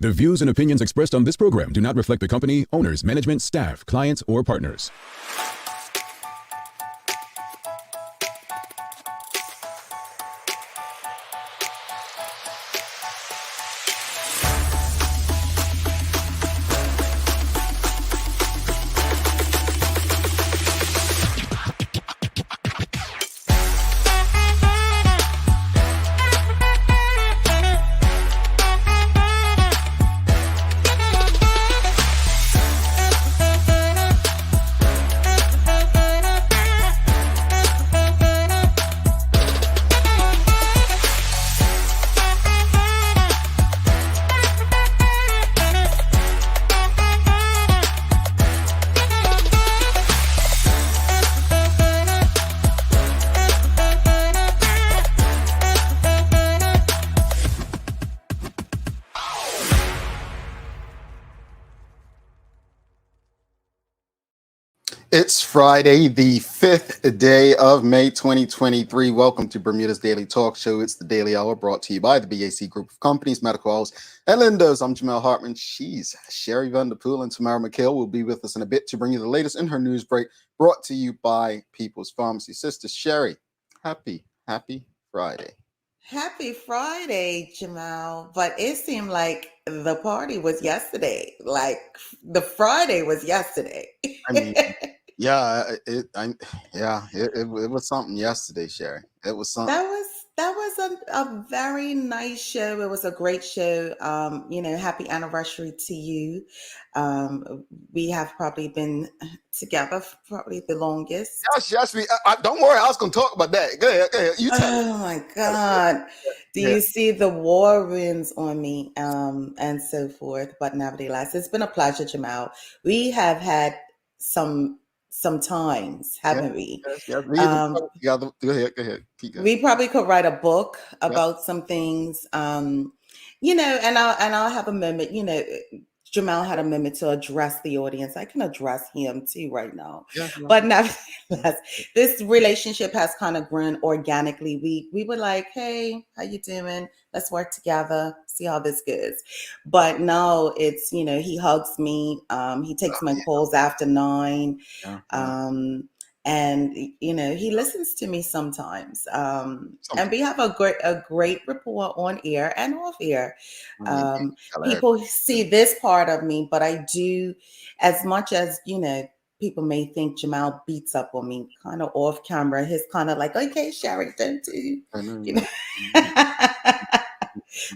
The views and opinions expressed on this program do not reflect the company, owners, management, staff, clients, or partners. It's Friday, the 5th day of May 2023. Welcome to Bermuda's Daily Talk Show. It's the Daily Hour brought to you by the BAC Group of Companies, Medical House, and Lindos. I'm Jamel Hartman. She's Sherry Vanderpool, and Tamara McHale will be with us in a bit to bring you the latest in her news break brought to you by People's Pharmacy. Sister Sherry, happy Friday. Happy Friday, Jamal. But it seemed like the party was yesterday. Like the Friday was yesterday. I mean, it was something yesterday, Sherry. It was something. That was a very nice show. It was a great show. Happy anniversary to you. We have probably been together probably the longest. Yes. Don't worry. I was going to talk about that. Go ahead. You tell me. Oh my God. Do you see the war winds on me and so forth? But nevertheless, it's been a pleasure, Jamal. We have had some times, haven't we? Yes. Go ahead. Keep going. We probably could write a book about some things, and I'll have a moment. Jamal had a moment to address the audience. I can address him too right now. But nevertheless, this relationship has kind of grown organically. We were like, hey, how you doing? Let's work together, see how this goes. But now it's, he hugs me. He takes my calls after 9. And he listens to me sometimes, and we have a great rapport on air and off air. People see this part of me, but I do, as much as people may think Jamal beats up on me kind of off camera. He's kind of like, okay, Sherry, don't do.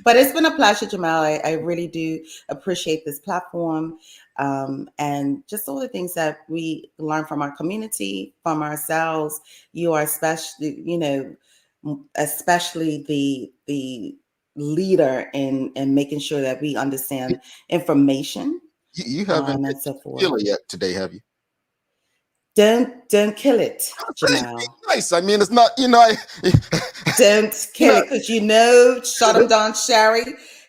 But it's been a pleasure, Jamal. I really do appreciate this platform, and just all the things that we learn from our community, from ourselves. You are especially the leader in making sure that we understand information. You haven't hit the killer yet today, have you? Don't kill it, Jamal. Nice. I mean, it's not, Don't kill it, because shut him down, Sherry.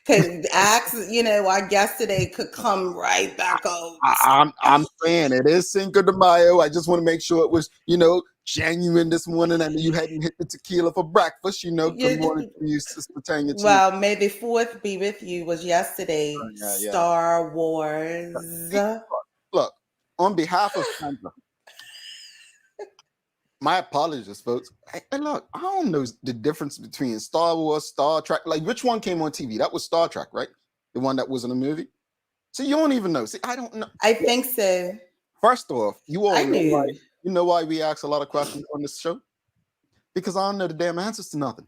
Because our guest today could come right back over. I'm saying it is Cinco de Mayo. I just want to make sure it was, genuine this morning, and you hadn't hit the tequila for breakfast. Good morning to you, Sister Tanya. Well, May the 4th be with you was yesterday. Star Wars. Look, on behalf of Sandra, my apologies, folks. Hey, look, I don't know the difference between Star Wars, Star Trek. Like, which one came on TV? That was Star Trek, right? The one that was in the movie? So you don't even know. See, I don't know. I think so. First off, you all know why we ask a lot of questions on this show? Because I don't know the damn answers to nothing.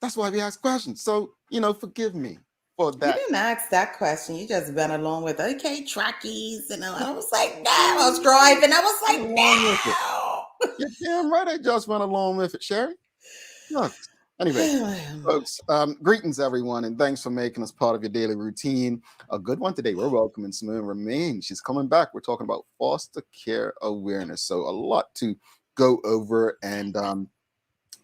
That's why we ask questions. So, forgive me for that. You didn't ask that question. You just went along with, okay, Trekkies. And I was like, no. I was driving. I was like, no. You're damn right. I just went along with it, Sherry. Look, anyway, folks, greetings, everyone, and thanks for making us part of your daily routine. A good one today. We're welcoming Simone Rabain. She's coming back. We're talking about foster care awareness. So a lot to go over, and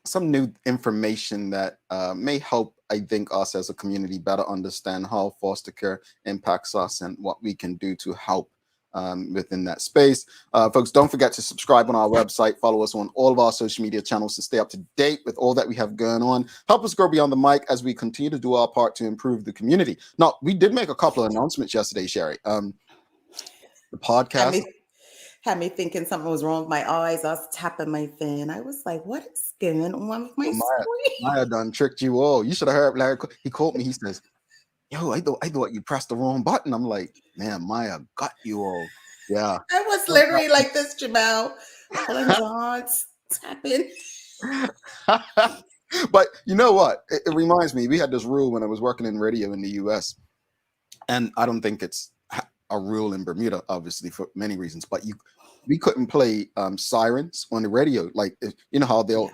some new information that may help, I think, us as a community better understand how foster care impacts us and what we can do to help within that space. Folks, don't forget to subscribe on our website. Follow us on all of our social media channels to stay up to date with all that we have going on. Help us grow beyond the mic as we continue to do our part to improve the community. Now, we did make a couple of announcements yesterday, Sherry. The podcast. Had me thinking something was wrong with my eyes. I was tapping my fan. I was like, what is going on with my screen? Maya done tricked you all. You should have heard Larry. He called me. He says, yo, I thought you pressed the wrong button. I'm like, man, Maya got you all. Yeah. I was literally like this, Jamal. Pulling dots, tapping. But you know what? It reminds me, we had this rule when I was working in radio in the US. And I don't think it's a rule in Bermuda, obviously, for many reasons. But we couldn't play sirens on the radio. Like, you know how they'll,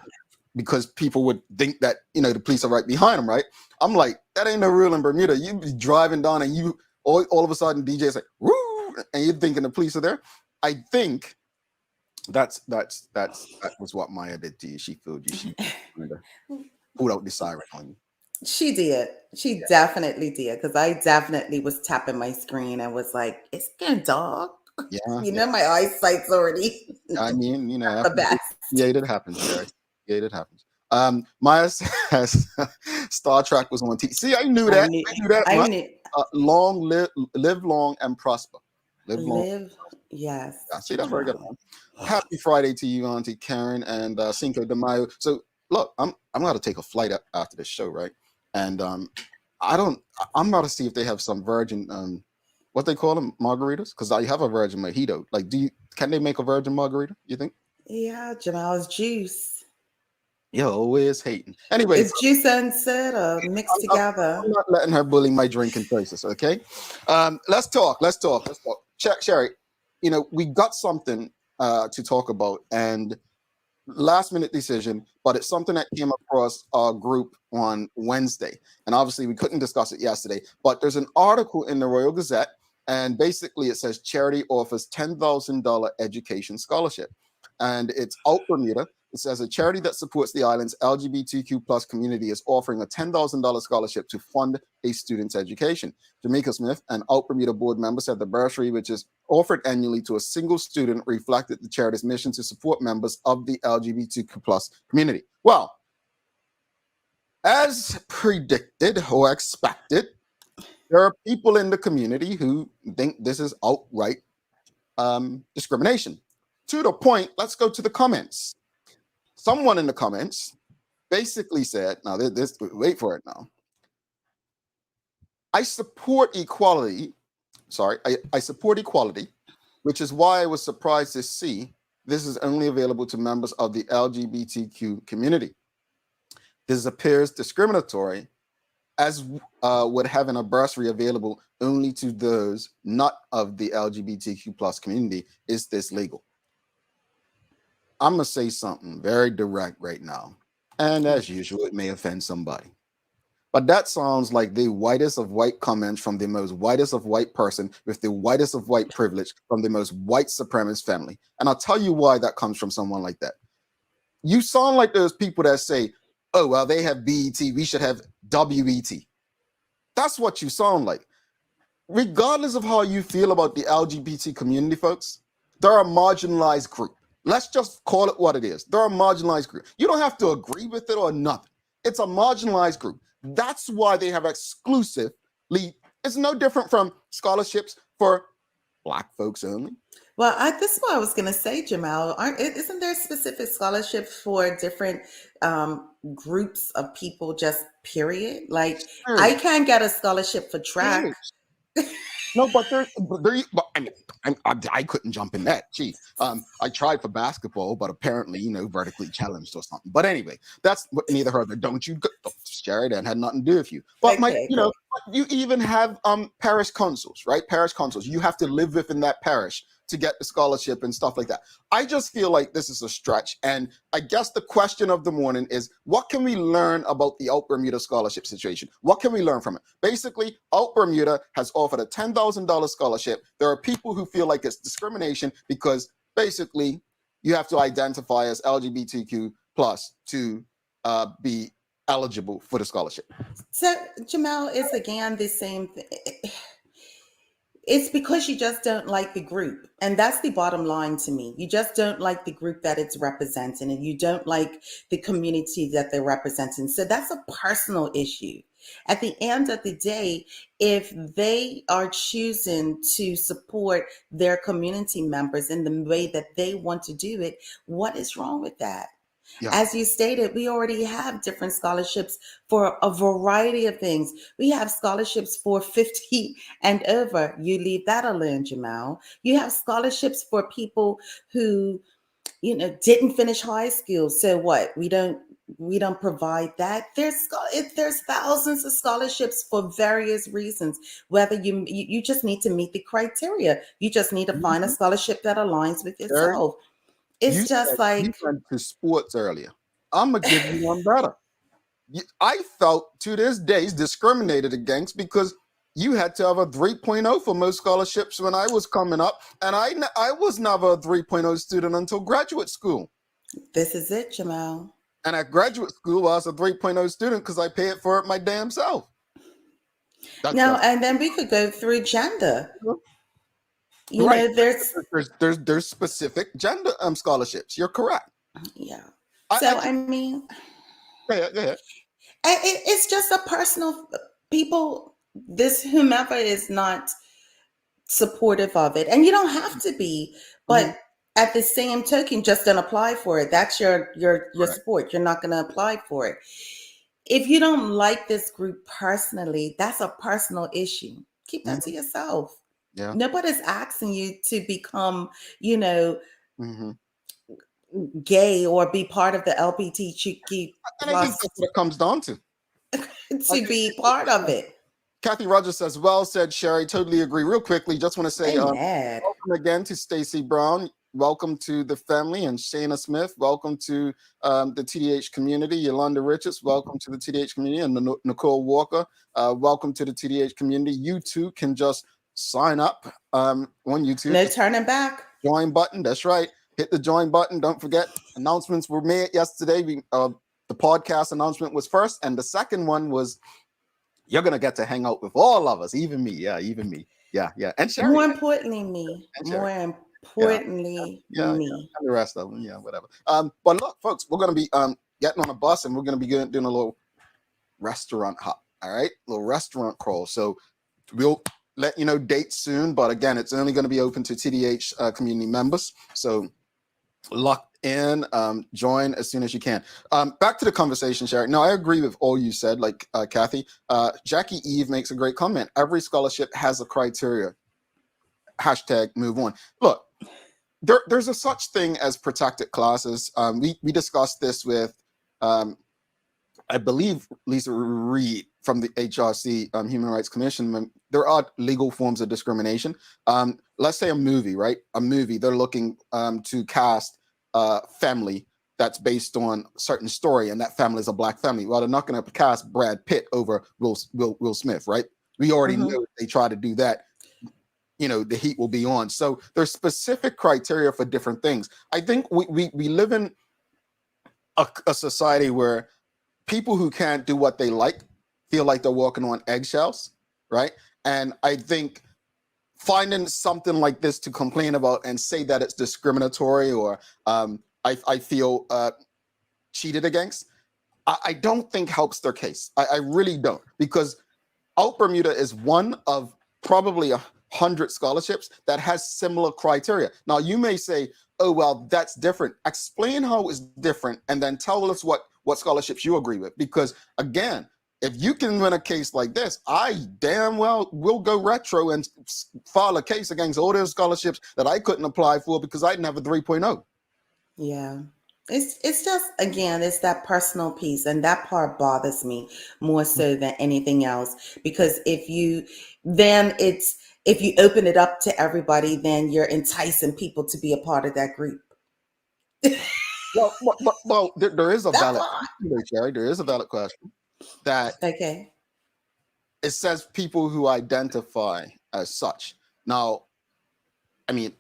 because people would think that, you know, the police are right behind them, right? I'm like, that ain't no rule in Bermuda. You be driving down and you all of a sudden DJ's like, woo, and you're thinking the police are there. I think that was what Maya did to you. She fooled you. She pulled out the siren on you. She did. She definitely did. Because I definitely was tapping my screen and was like, it's getting dark. Yeah. You know, my eyesight's already. I mean, you know, the best. Yeah, it happens, Jerry. Yeah, it happens. Maya says Star Trek was on TV. See, I knew that. I knew that. Live long and prosper. Live, yes. I see that very good. Happy Friday to you, Auntie Karen and Cinco de Mayo. So look, I'm gonna take a flight after this show, right? And I'm about to see if they have some virgin what they call them, margaritas, because I have a virgin mojito. Like, can they make a virgin margarita? You think? Yeah, Jamal's juice. Yo, always hating. Anyway, it's juice and soda mixed together. I'm not letting her bully my drinking choices. Okay, let's talk. Sherry, you know, we got something to talk about, and last minute decision, but it's something that came across our group on Wednesday, and obviously we couldn't discuss it yesterday. But there's an article in the Royal Gazette, and basically it says charity offers $10,000 education scholarship, and it's out Bermuda. It says a charity that supports the island's LGBTQ plus community is offering a $10,000 scholarship to fund a student's education. Jamaica Smith, an Out Bermuda board member, said the bursary, which is offered annually to a single student, reflected the charity's mission to support members of the LGBTQ plus community. Well, as predicted or expected, there are people in the community who think this is outright discrimination. To the point, let's go to the comments. Someone in the comments basically said, now this, wait for it now. I support equality. Sorry, I support equality, which is why I was surprised to see this is only available to members of the LGBTQ community. This appears discriminatory, as would having a bursary available only to those not of the LGBTQ plus community. Is this legal? I'm going to say something very direct right now. And as usual, it may offend somebody. But that sounds like the whitest of white comments from the most whitest of white person with the whitest of white privilege from the most white supremacist family. And I'll tell you why that comes from someone like that. You sound like those people that say, oh, well, they have BET, we should have WET. That's what you sound like. Regardless of how you feel about the LGBT community, folks, they're a marginalized group. Let's just call it what it is. They're a marginalized group. You don't have to agree with it or nothing. It's a marginalized group. That's why they have exclusively, it's no different from scholarships for Black folks only. Well, this is what I was going to say, Jamal. Isn't there specific scholarships for different groups of people, just period? Like, sure. I can't get a scholarship for track. No, but I couldn't jump in that. Gee, I tried for basketball, but apparently, you know, vertically challenged or something. But anyway, that's what neither her. Don't you, Sherry? That had nothing to do with you. But okay, you even have parish councils, right? Parish councils. You have to live within that parish to get the scholarship and stuff like that. I just feel like this is a stretch. And I guess the question of the morning is, what can we learn about the Out Bermuda scholarship situation? What can we learn from it? Basically, Out Bermuda has offered a $10,000 scholarship. There are people who feel like it's discrimination because basically you have to identify as LGBTQ plus to be eligible for the scholarship. So Jamal, is again the same thing. It's because you just don't like the group. And that's the bottom line to me. You just don't like the group that it's representing, and you don't like the community that they're representing. So that's a personal issue. At the end of the day, if they are choosing to support their community members in the way that they want to do it, what is wrong with that? Yeah. As you stated, we already have different scholarships for a variety of things. We have scholarships for 50 and over. You leave that alone, Jamal. You have scholarships for people who, didn't finish high school. So what? We don't provide that. There's thousands of scholarships for various reasons. Whether you just need to meet the criteria. You just need to find a scholarship that aligns with Sherry, yourself. you It's said just you like, went to sports earlier. I'm gonna give you one better. I felt to this day discriminated against because you had to have a 3.0 for most scholarships when I was coming up, and I was never a 3.0 student until graduate school. this is it, Jamal. And at graduate school, I was a 3.0 student because I paid for it my damn self. That's Now, and then we could go through gender. right. There's, There's specific gender scholarships. You're correct. yeah. I So, can, I mean, go ahead. it's just a personal, people, this whomever is not supportive of it. And you don't have to be, Mhm. but at the same token, just don't apply for it. That's your Correct. support. You're not going to apply for it. If you don't like this group personally, that's a personal issue. Keep that to Mhm. yourself. Yeah. Nobody's asking you to become, you know, hmm gay or be part of the LGBTQ And I think plus that's what it comes down to. I to think be part of it. Kathy Rogers says, well said, Sherry. Totally agree. Real quickly, just want to say They mad. welcome again to Stacey Brown. Welcome to the family. And Shayna Smith, welcome to the TDH community. Yolanda Richards, welcome to the TDH community. And Nicole Walker, welcome to the TDH community. You too can just sign up on YouTube. No turning back. Join button. That's right. Hit the join button. Don't forget, announcements were made yesterday. The podcast announcement was first. And the second one was, you're gonna get to hang out with all of us, even me. Yeah, even me. Yeah, yeah. And Sherry. More importantly, me. And Sherry. More Yeah, importantly, yeah. me. And the rest of them. Yeah, whatever. But look, folks, we're gonna be getting on a bus and we're gonna be doing a little restaurant hop. All right, little restaurant crawl. So we'll let you know dates soon. But again, it's only going to be open to TDH community members. So locked in, join as soon as you can. Back to the conversation, Sherry. No, I agree with all you said, like Kathy. Jackie Eve makes a great comment. Every scholarship has a criteria. Hashtag move on. Look, there's a such thing as protected classes. We discussed this with, I believe, Lisa Reed from the HRC, Human Rights Commission. There are legal forms of discrimination. Let's say a movie, right? A movie, they're looking to cast family that's based on a certain story, and that family is a black family. Well, they're not going to cast Brad Pitt over Will Smith, right? We already know if they try to do that, the heat will be on. So there's specific criteria for different things. I think we live in a society where people who can't do what they like feel like they're walking on eggshells, right? And I think finding something like this to complain about and say that it's discriminatory or I feel cheated against, I don't think helps their case. I really don't, because Out Bermuda is one of probably 100 scholarships that has similar criteria. Now, you may say, oh, well, that's different. Explain how it's different and then tell us what scholarships you agree with. Because again, if you can win a case like this, I damn well will go retro and file a case against all those scholarships that I couldn't apply for because I didn't have a 3.0. Yeah. It's just, again, it's that personal piece, and that part bothers me more so than anything else, because if you open it up to everybody, then you're enticing people to be a part of that group. Well, there is a That valid part. question, Jerry. There is a valid question that Okay. it says people who identify as such. Now, I mean,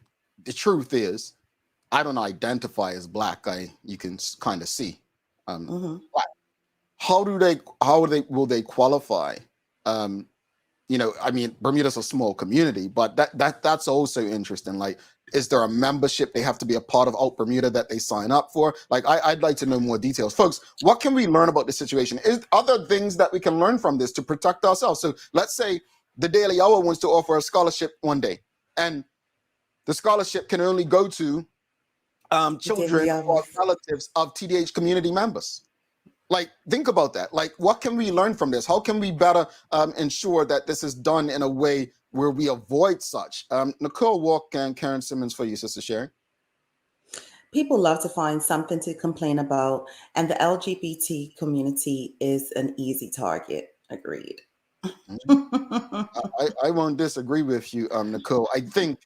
the truth is, I don't identify as black. You can kind of see. hmm But how will they qualify I mean, Bermuda's a small community, but that's also interesting. Like, is there a membership they have to be a part of out Bermuda that they sign up for? Like, I'd like to know more details. Folks, what can we learn about this situation? Is other things that we can learn from this to protect ourselves? So let's say the Daily Hour wants to offer a scholarship one day, and the scholarship can only go to children or relatives of TDH community members. Like, think about that. Like, what can we learn from this? How can we better ensure that this is done in a way where we avoid such? Nicole Walk and Karen Simmons for you, Sister Sherry. People love to find something to complain about, and the LGBT community is an easy target. Agreed. I won't disagree with you, Nicole. I think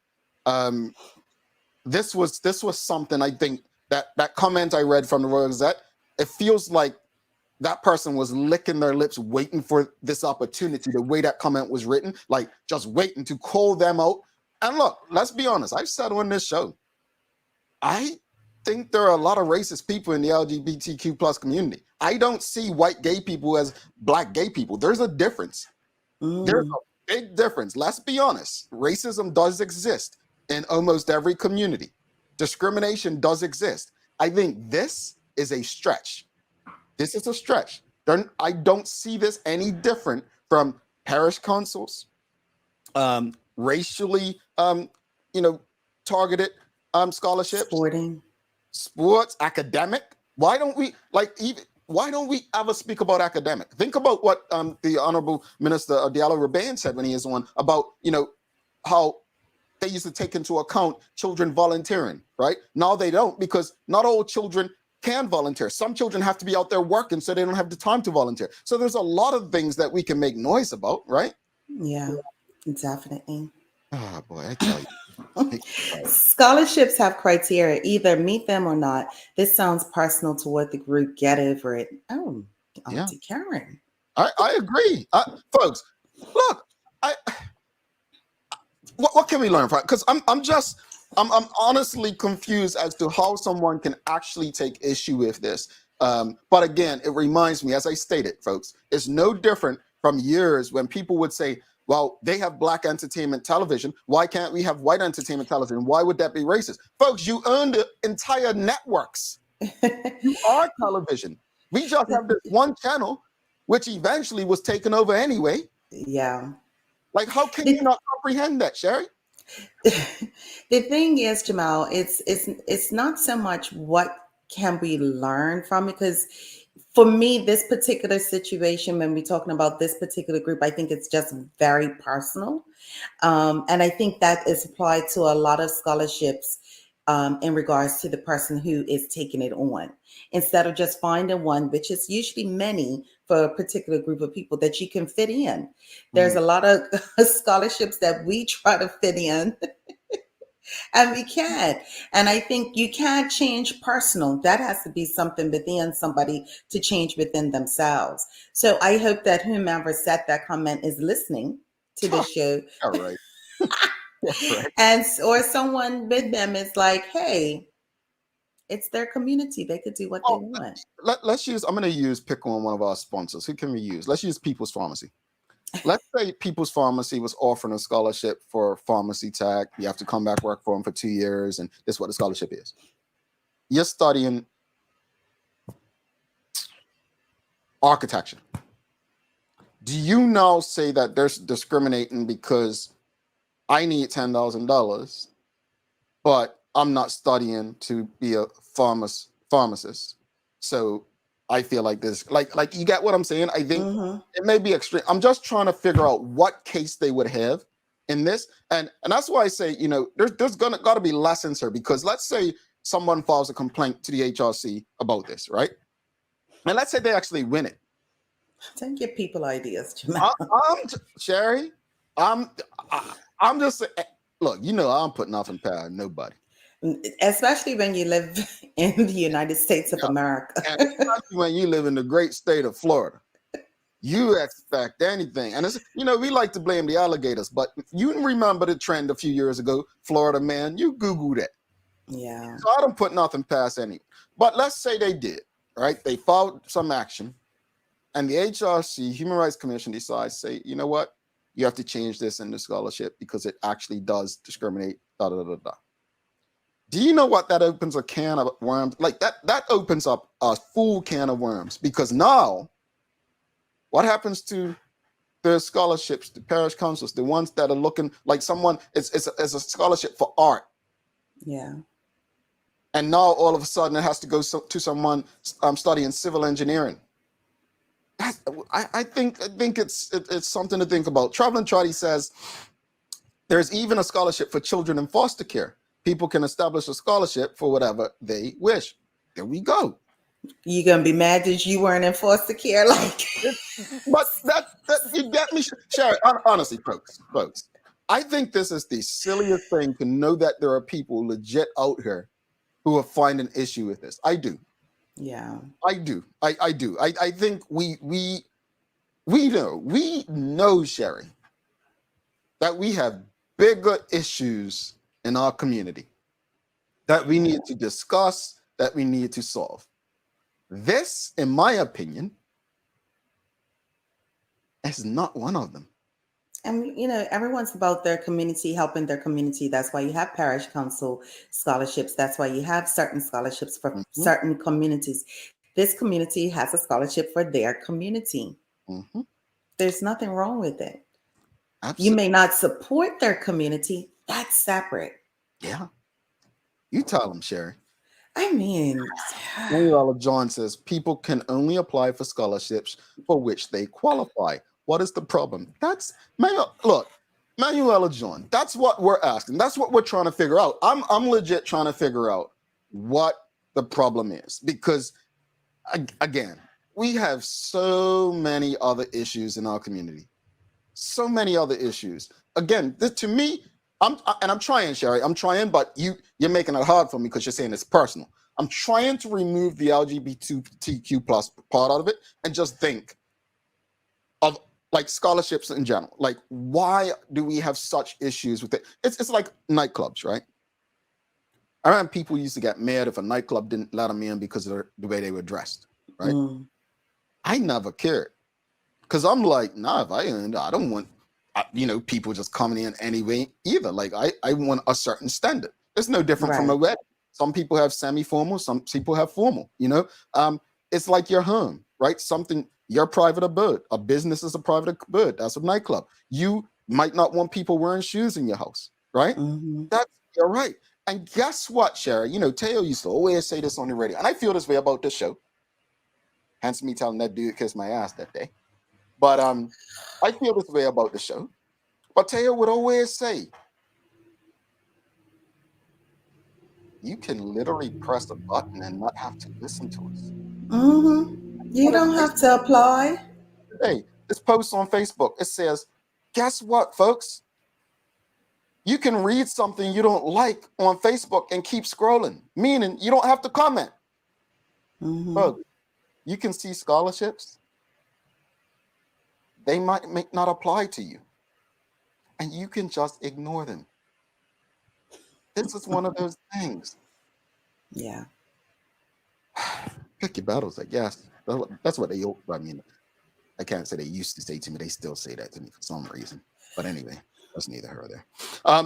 this was something. I think that comment I read from the Royal Gazette, it feels like that person was licking their lips, waiting for this opportunity. The way that comment was written, like just waiting to call them out. And look, let's be honest. I've said on this show, I think there are a lot of racist people in the LGBTQ plus community. I don't see white gay people as black gay people. There's a difference. There's a big difference. Let's be honest. Racism does exist in almost every community. Discrimination does exist. I think this is a stretch. This is a stretch. I don't see this any different from parish councils, racially, targeted scholarships, sports, academic. Why don't we ever speak about academic? Think about what the Honorable Minister Diallo Rabain said when he is on about, how they used to take into account children volunteering, right? Now they don't, because not all children can volunteer. Some children have to be out there working, so they don't have the time to volunteer. So there's a lot of things that we can make noise about, right? Yeah, definitely. Oh boy, I tell you. Scholarships have criteria, either meet them or not. This sounds personal toward the group. Get over it. Oh, Auntie Karen. I agree. Folks, look, what can we learn from it? Because I'm honestly confused as to how someone can actually take issue with this. But again, it reminds me, as I stated, folks, it's no different from years when people would say, well, they have black entertainment television. Why can't we have white entertainment television? Why would that be racist? Folks, you own the entire networks. You are television. We just have this one channel, which eventually was taken over anyway. Yeah. Like, how can you not comprehend that, Sherry? The thing is, Jamal, it's not so much what can we learn from it, because for me, this particular situation, when we're talking about this particular group, I think it's just very personal. And I think that is applied to a lot of scholarships in regards to the person who is taking it on. Instead of just finding one, which is usually many for a particular group of people that you can fit in. There's a lot of scholarships that we try to fit in. And we can't. And I think you can't change personal. That has to be something within somebody to change within themselves. So I hope that whomever said that comment is listening to the show. All right. Right. And or someone with them is like, hey, it's their community. They could do what they want. Let's use, I'm going to pick on one of our sponsors. Who can we use? Let's use People's Pharmacy. Let's say People's Pharmacy was offering a scholarship for pharmacy tech. You have to come back work for them for 2 years, and this is what the scholarship is. You're studying architecture. Do you now say that there's discriminating because I need $10,000, but I'm not studying to be a pharmacist? So I feel like this, like you get what I'm saying? I think it may be extreme. I'm just trying to figure out what case they would have in this. And that's why I say, there's got to be lessons here, because let's say someone files a complaint to the HRC about this, right? And let's say they actually win it. Don't give people ideas, Jamal. Sherry, I'm just, look, I'm putting nothing past nobody. Especially when you live in the United States of America. And especially when you live in the great state of Florida. You expect anything. And it's, we like to blame the alligators, but you remember the trend a few years ago, Florida man, you Googled it. Yeah. So I don't put nothing past anyone. But let's say they did, right? They filed some action, and the HRC, Human Rights Commission, decides, say, you know what? you have to change this in the scholarship because it actually does discriminate. Da, da, da, da, da. Do you know what that opens a can of worms? Like that opens up a full can of worms, because now what happens to the scholarships, the parish councils, the ones that are looking like someone, it's a scholarship for art. Yeah. And now all of a sudden it has to go to someone studying civil engineering. I think it's something to think about. Traveling Trotty says there's even a scholarship for children in foster care. People can establish a scholarship for whatever they wish. There we go. You gonna be mad that you weren't in foster care, like? But that you get me, Sherry. Honestly, folks, I think this is the silliest thing to know that there are people legit out here who are finding issue with this. I do. Yeah. I do. I do. I think we know, Sherry, that we have bigger issues in our community that we need to discuss, that we need to solve. This, in my opinion, is not one of them. And everyone's about their community, helping their community. That's why you have parish council scholarships. That's why you have certain scholarships for certain communities. This community has a scholarship for their community. Mm-hmm. There's nothing wrong with it. Absolutely. You may not support their community. That's separate. Yeah. You tell them, Sherry. I mean, Manuela John says people can only apply for scholarships for which they qualify. What is the problem? That's Manuela John. That's what we're asking. That's what we're trying to figure out. I'm legit trying to figure out what the problem is, because again, we have so many other issues in our community. So many other issues. Again, to me, I'm trying, Sherry. I'm trying, but you're making it hard for me because you're saying it's personal. I'm trying to remove the LGBTQ plus part out of it and just think of like scholarships in general. Like, why do we have such issues with it? It's like nightclubs, right? I remember people used to get mad if a nightclub didn't let them in because of the way they were dressed, right? I never cared, because I'm like, nah, if I don't want people just coming in anyway either. Like I want a certain standard. It's no different from a wedding. Some people have semi-formal, some people have formal. It's like your home, right? Something, your private abode. A business is a private abode. That's a nightclub. You might not want people wearing shoes in your house, right? You're right. And guess what, Sherry? Teo used to always say this on the radio, and I feel this way about this show. Hence me telling that dude kiss my ass that day. But I feel this way about the show. But Teo would always say, you can literally press a button and not have to listen to us. You don't have to apply. Hey, this post on Facebook, it says, guess what, folks? You can read something you don't like on Facebook and keep scrolling, meaning you don't have to comment. Folks, you can see scholarships. They might not apply to you, and you can just ignore them. This is one of those things. Yeah. Pick your battles, I guess. That's what they, I can't say they used to say to me. They still say that to me for some reason. But anyway, that's neither here or there.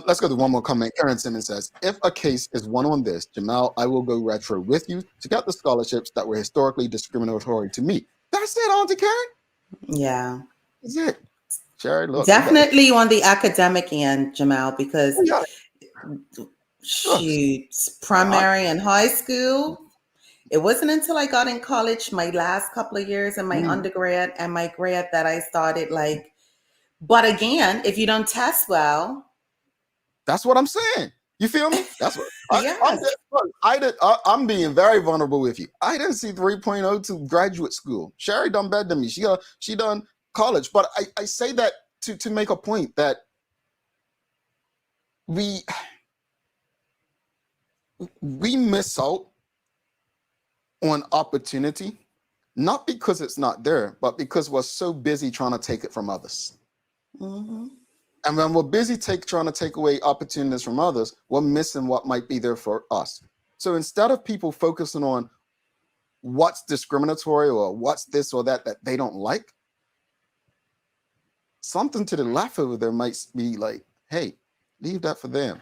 Let's go to one more comment. Karen Simmons says, if a case is one on this, Jamal, I will go retro with you to get the scholarships that were historically discriminatory to me. That's it, Auntie Karen? Yeah. That's it. Sherry, look. Definitely on the academic end, Jamal, because primary and high school, it wasn't until I got in college, my last couple of years in my undergrad and my grad, that I started but again, if you don't test well. That's what I'm saying. You feel me? That's what I'm being very vulnerable with you. I didn't see 3.0 to graduate school. Sherry done better than me. She done college. But I say that to make a point that we miss out on opportunity, not because it's not there, but because we're so busy trying to take it from others. And when we're busy trying to take away opportunities from others, we're missing what might be there for us. So instead of people focusing on what's discriminatory or what's this or that they don't like, something to the left over there might be like, hey, leave that for them.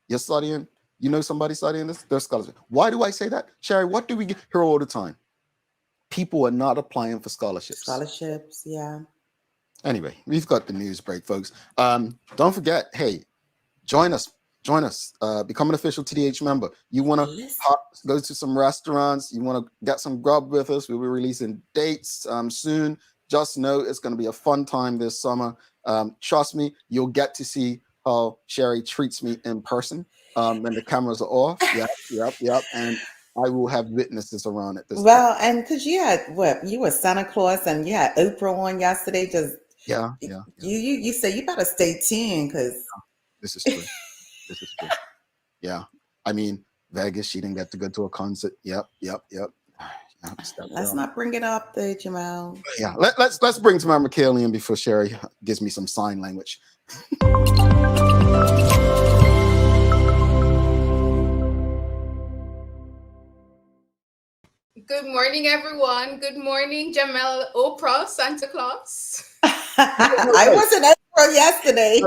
You're studying, you know somebody studying this, they're scholarship. Why do I say that? Sherry, what do we hear all the time? People are not applying for scholarships. Scholarships, yeah. Anyway, we've got the news break, folks. Don't forget, hey, join us. Become an official TDH member. You want to go to some restaurants, you want to get some grub with us. We'll be releasing dates soon. Just know it's going to be a fun time this summer. Trust me, you'll get to see how Sherry treats me in person when the cameras are off. Yep. And I will have witnesses around at this time. And because you had you were Santa Claus and you had Oprah on yesterday. Just You said you better stay tuned because this is true. This is true. Yeah, I mean Vegas. She didn't get to go to a concert. Yep. Let's not bring it up there, Jamal. Yeah, let's bring Tamara McKaylee in before Sherry gives me some sign language. Good morning, everyone. Good morning, Jamel, Oprah, Santa Claus. I wasn't Oprah yesterday.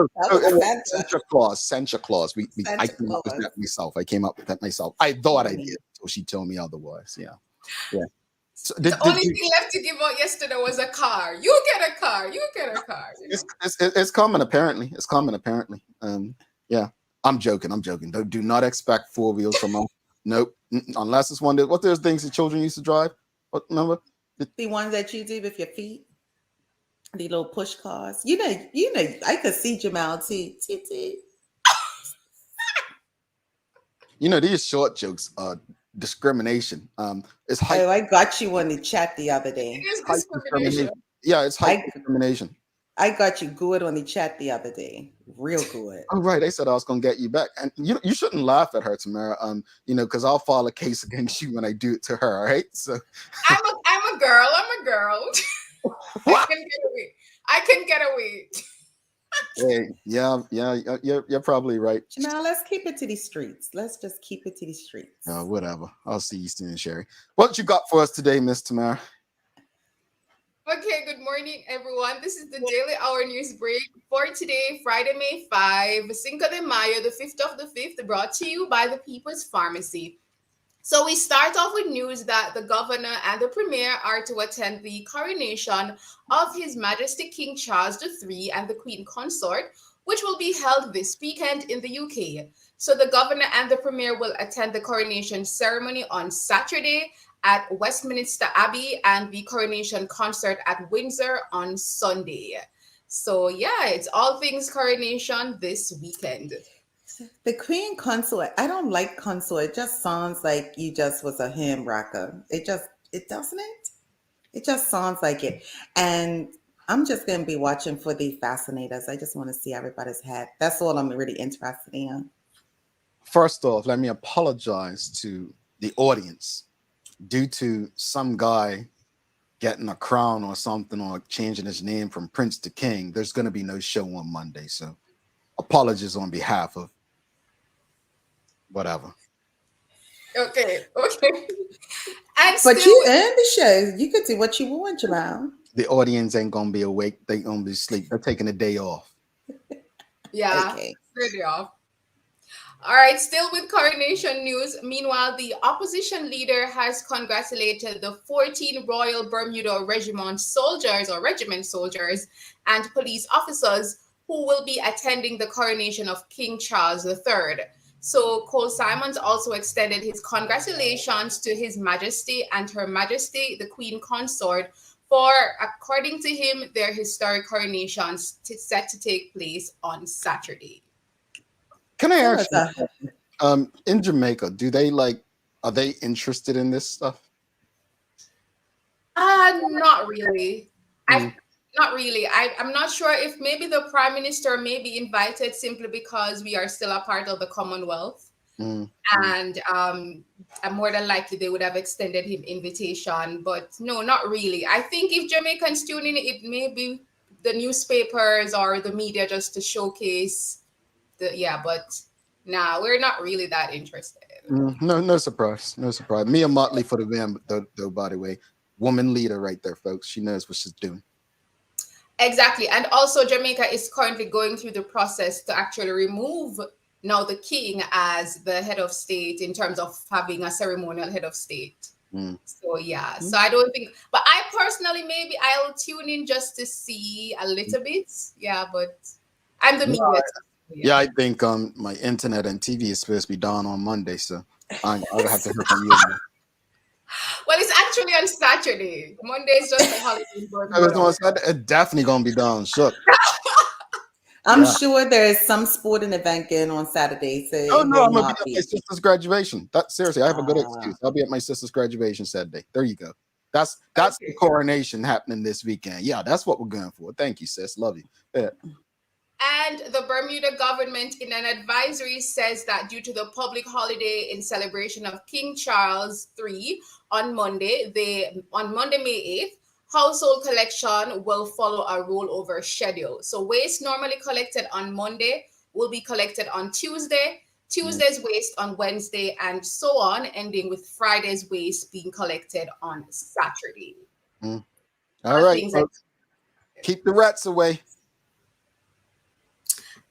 Santa Claus. I came up with that myself. I thought I did until she told me otherwise. Yeah. So the only thing left to give out yesterday was a car. You get a car. You know? It's coming apparently. Yeah. I'm joking. Do not expect 4 wheels from us. Nope. Unless it's one that what there's things that children used to drive. What remember? The ones that you do with your feet. The little push cars. You know, I could see Jamal too. You know, these short jokes are discrimination. It's height. I got you on the chat the other day. It is discrimination. Yeah, it's height discrimination. I got you good on the chat the other day. Real good. Oh, right. They said I was going to get you back. And you shouldn't laugh at her, Tamara. Because I'll file a case against you when I do it to her. All right. So I'm a girl. I can get away. Hey, yeah. You're probably right. Now let's keep it to the streets. Let's just keep it to the streets. Whatever. I'll see you soon, Sherry. What you got for us today, Miss Tamara? Okay, good morning, everyone. This is the Daily Hour News Break for today, Friday, May 5, Cinco de Mayo, the 5th of the 5th, brought to you by the People's Pharmacy. So we start off with news that the governor and the premier are to attend the coronation of His Majesty King Charles III and the Queen Consort, which will be held this weekend in the UK. So the governor and the premier will attend the coronation ceremony on Saturday at Westminster Abbey and the coronation concert at Windsor on Sunday. So yeah, it's all things coronation this weekend. The Queen Consort, I don't like consort. It just sounds like you just was a ham rocker. It doesn't it? It just sounds like it. And I'm just going to be watching for the fascinators. I just want to see everybody's hat. That's all I'm really interested in. First off, let me apologize to the audience. Due to some guy getting a crown or something or changing his name from Prince to King, there's going to be no show on Monday. So apologies on behalf of whatever. Okay. But you earned the show. You could do what you want, Jamal. The audience ain't going to be awake. They going to be asleep. They're taking a day off. Yeah. Okay. Day off. All right, still with coronation news. Meanwhile, the opposition leader has congratulated the 14 Royal Bermuda Regiment soldiers and police officers who will be attending the coronation of King Charles III. So Cole Simons also extended his congratulations to His Majesty and Her Majesty, the Queen Consort, for, according to him, their historic coronations set to take place on Saturday. Can I ask you, in Jamaica, are they interested in this stuff? Not really. Not really. I'm not sure if maybe the Prime Minister may be invited simply because we are still a part of the Commonwealth. And more than likely they would have extended him invitation. But no, not really. I think if Jamaicans tune in, it may be the newspapers or the media just to showcase but nah, we're not really that interested. No surprise. Mia Motley for the win, though, by the way. Woman leader right there, folks. She knows what she's doing. Exactly. And also Jamaica is currently going through the process to actually remove now the king as the head of state in terms of having a ceremonial head of state. Mm. So yeah, so I don't think, but I personally maybe I'll tune in just to see a little bit. Yeah, but I'm the media. Yeah, I think my internet and TV is supposed to be down on Monday, so I'll have to hear from you. Well, it's actually on Saturday. Monday is just a holiday in I was Bermuda. going to say it's definitely gonna be down. Shook. I'm Yeah. sure there is some sporting event going on Saturday, so Oh it no, will I'm gonna be not at my be. sister's graduation. That seriously, I have a good Ah. excuse. I'll be at my sister's graduation Saturday. There you go. That's the Okay. coronation happening this weekend. Yeah, that's what we're going for. Thank you, sis. Love you. Yeah. And the Bermuda government, in an advisory, says that due to the public holiday in celebration of King Charles III on Monday, May 8th, household collection will follow a rollover schedule. So waste normally collected on Monday will be collected on Tuesday, Tuesday's waste on Wednesday, and so on, ending with Friday's waste being collected on Saturday. Mm. All right, Things folks. Keep the rats away.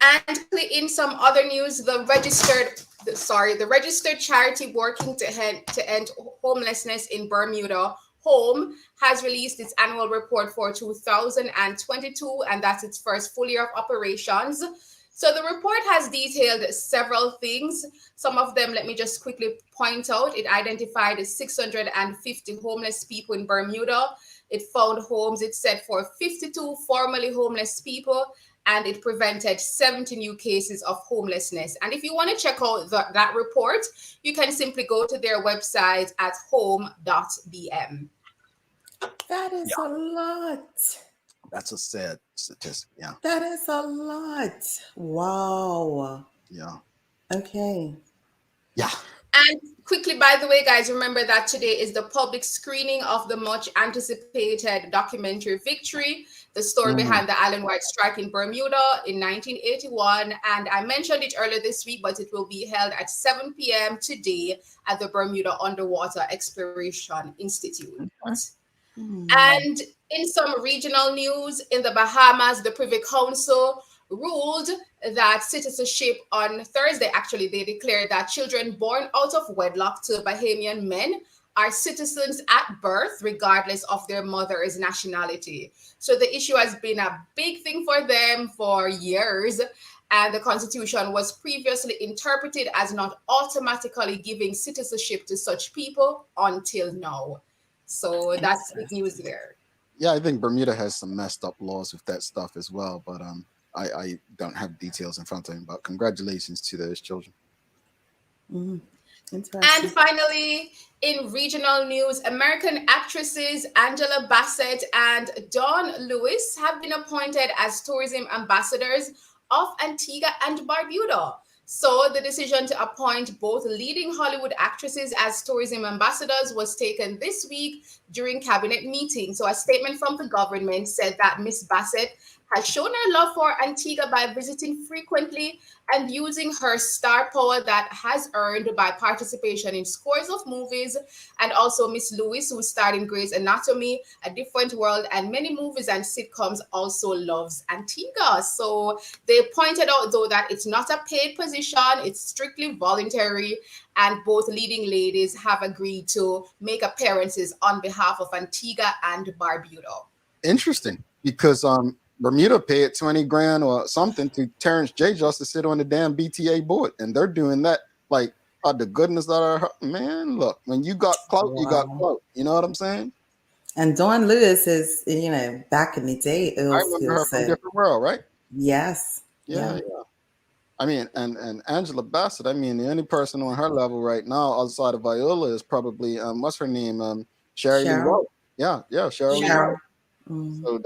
And in some other news, the registered charity working to end homelessness in Bermuda, Home, has released its annual report for 2022, and that's its first full year of operations. So the report has detailed several things. Some of them, let me just quickly point out. It identified 650 homeless people in Bermuda. It found homes, it said, for 52 formerly homeless people, and it prevented 70 new cases of homelessness. And if you want to check out that report, you can simply go to their website at home.bm. That is a lot. That's a sad statistic. Yeah. That is a lot. Wow. Yeah. Okay. Yeah. And quickly, by the way, guys, remember that today is the public screening of the much anticipated documentary Victory, the story behind the island-wide strike in Bermuda in 1981. And I mentioned it earlier this week, but it will be held at 7 p.m. today at the Bermuda Underwater Exploration Institute. And in some regional news, in the Bahamas, the Privy Council ruled that citizenship on Thursday. Actually, they declared that children born out of wedlock to Bahamian men are citizens at birth, regardless of their mother's nationality. So the issue has been a big thing for them for years. And the Constitution was previously interpreted as not automatically giving citizenship to such people until now. So that's big news there. Yeah, I think Bermuda has some messed up laws with that stuff as well, but I don't have details in front of me. But congratulations to those children. And finally, in regional news, American actresses Angela Bassett and Dawn Lewis have been appointed as tourism ambassadors of Antigua and Barbuda. So the decision to appoint both leading Hollywood actresses as tourism ambassadors was taken this week during cabinet meeting. So a statement from the government said that Miss Bassett has shown her love for Antigua by visiting frequently and using her star power that has earned by participation in scores of movies. And also Miss Lewis, who starred in Grey's Anatomy, A Different World, and many movies and sitcoms, also loves Antigua. So they pointed out, though, that it's not a paid position, it's strictly voluntary, and both leading ladies have agreed to make appearances on behalf of Antigua and Barbuda. Interesting, because Bermuda paid 20 grand or something to Terrence J. just to sit on the damn BTA board, and they're doing that like out the goodness of our heart. Man, look, when you got clout, you got clout. You know what I'm saying? And Dawn Lewis is, back in the day, I remember her from Different World, right? Yes. Yeah. I mean, and Angela Bassett. I mean, the only person on her level right now outside of Viola is probably what's her name? Sherry Lee Rose. Yeah, Cheryl Lee Rose. So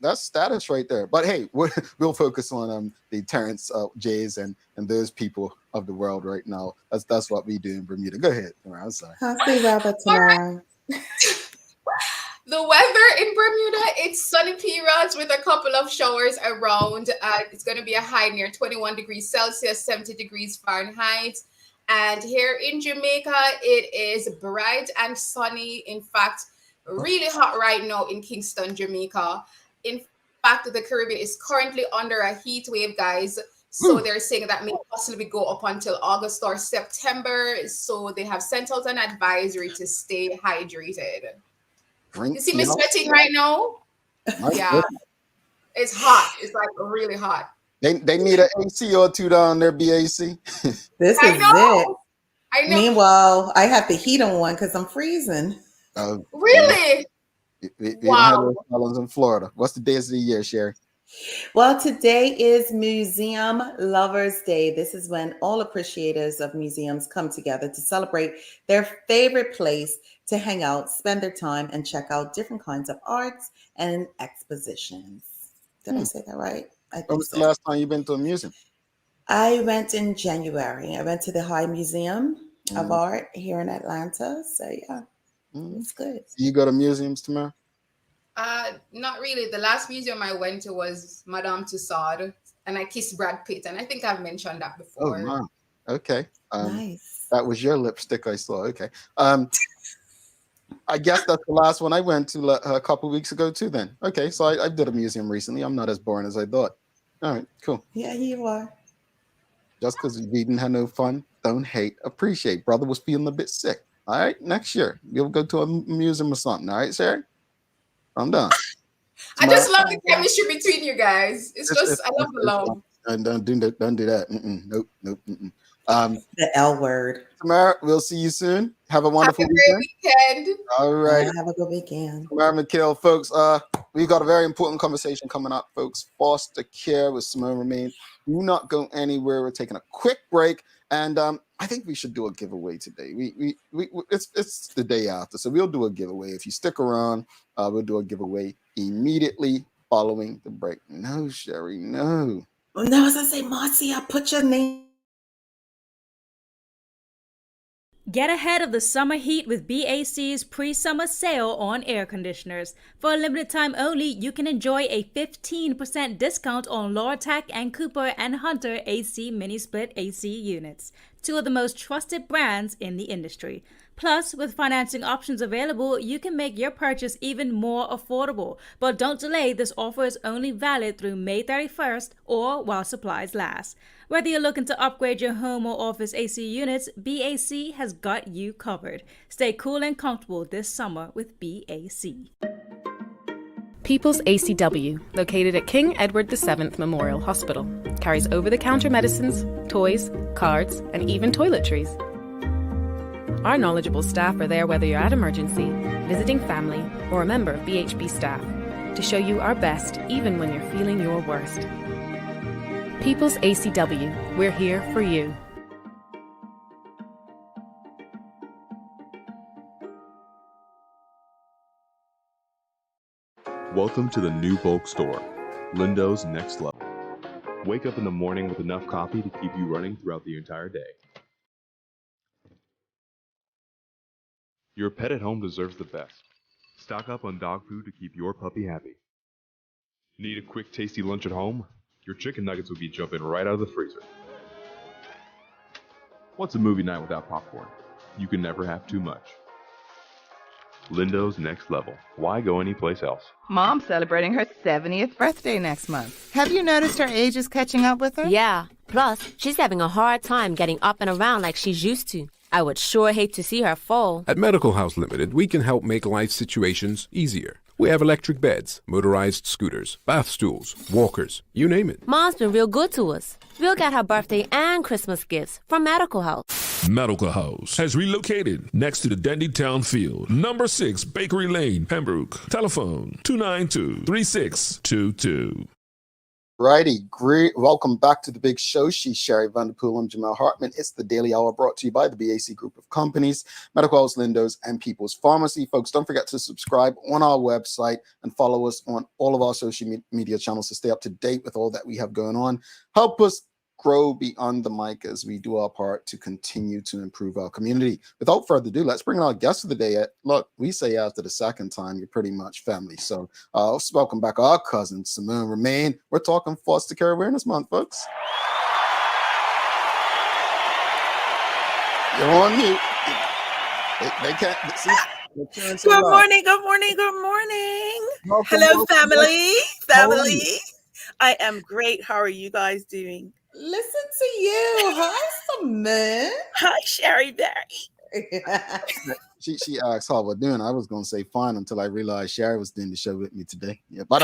that's status right there. But hey, we'll focus on the Terrence J's and those people of the world right now. That's what we do in Bermuda. Go ahead. I'm sorry. Happy Robert tomorrow. The weather in Bermuda, it's sunny periods with a couple of showers around. It's going to be a high near 21 degrees Celsius, 70 degrees Fahrenheit. And here in Jamaica, it is bright and sunny. In fact, really hot right now in Kingston, Jamaica. In fact that the Caribbean is currently under a heat wave, guys. So they're saying that may possibly go up until August or September. So they have sent out an advisory to stay hydrated. You see me sweating right now? Yeah. It's hot. It's like really hot. They need an AC or two down there, BAC. This is it. I know. Meanwhile, I have the heat on because I'm freezing. Really? Wow. Islands in Florida. What's the days of the year, Sherry? Well, today is Museum Lovers Day. This is when all appreciators of museums come together to celebrate their favorite place to hang out, spend their time, and check out different kinds of arts and expositions. Did I say that right? When was the last time you've been to a museum? I went in January. I went to the High Museum of Art here in Atlanta. So yeah, it's good. You go to museums tomorrow? Not really. The last museum I went to was Madame Tussauds, and I kissed Brad Pitt, and I think I've mentioned that before. Oh, wow. Okay. Nice. That was your lipstick I saw. Okay. I guess that's the last one I went to a couple of weeks ago too then. Okay, so I did a museum recently. I'm not as boring as I thought. All right, cool. Yeah, you are. Just because we didn't have no fun, don't hate, appreciate. Brother was feeling a bit sick. All right, next year we'll go to a museum or something. All right, Sarah? I'm done. I just love the chemistry between you guys. I love the love. And don't do that. Nope. The L word. Tamara, we'll see you soon. Have a wonderful weekend. All right. Have a good weekend. Tamara McKill, folks. We've got a very important conversation coming up, folks. Foster care with Simone Rabain. Do not go anywhere. We're taking a quick break, and I think we should do a giveaway today. It's the day after, so we'll do a giveaway. If you stick around, we'll do a giveaway immediately following the break. No, Sherry, no. No, as I say, Marcia, put your name. Get ahead of the summer heat with BAC's pre-summer sale on air conditioners. For a limited time only, you can enjoy a 15% discount on Lortec and Cooper and Hunter AC mini-split AC units, two of the most trusted brands in the industry. Plus, with financing options available, you can make your purchase even more affordable. But don't delay, this offer is only valid through May 31st or while supplies last. Whether you're looking to upgrade your home or office AC units, BAC has got you covered. Stay cool and comfortable this summer with BAC. People's ACW, located at King Edward VII Memorial Hospital, carries over-the-counter medicines, toys, cards, and even toiletries. Our knowledgeable staff are there whether you're at emergency, visiting family, or a member of BHB staff, to show you our best even when you're feeling your worst. People's ACW, we're here for you. Welcome to the new bulk store, Lindo's Next Level. Wake up in the morning with enough coffee to keep you running throughout the entire day. Your pet at home deserves the best. Stock up on dog food to keep your puppy happy. Need a quick, tasty lunch at home? Your chicken nuggets will be jumping right out of the freezer. What's a movie night without popcorn? You can never have too much. Lindo's Next Level. Why go anyplace else? Mom's celebrating her 70th birthday next month. Have you noticed her age is catching up with her? Yeah. Plus, she's having a hard time getting up and around like she's used to. I would sure hate to see her fall. At Medical House Limited, we can help make life situations easier. We have electric beds, motorized scooters, bath stools, walkers, you name it. Mom's been real good to us. We'll get her birthday and Christmas gifts from Medical House. Medical House has relocated next to the Dandytown Field, number 6 Bakery Lane, Pembroke. Telephone 292-3622. Righty, great. Welcome back to the big show. She's Sherry Vanderpool. I'm Jamal Hartman. It's the Daily Hour brought to you by the BAC Group of Companies, Medical House Lindo's, and People's Pharmacy. Folks, don't forget to subscribe on our website and follow us on all of our social media channels to stay up to date with all that we have going on. Help us grow beyond the mic as we do our part to continue to improve our community. Without further ado, let's bring in our guest of the day. Look, we say after the second time, you're pretty much family. So let's welcome back our cousin, Simone Rabain. We're talking Foster Care Awareness Month, folks. You're on mute. They can't see. Good morning, good morning, good morning. Welcome, Hello, welcome, family. How are you? Family. I am great. How are you guys doing? Listen to you. Hi, Simone. Hi, Sherry Berry. She asked how we're doing. I was gonna say fine until I realized Sherry was doing the show with me today. Yeah, but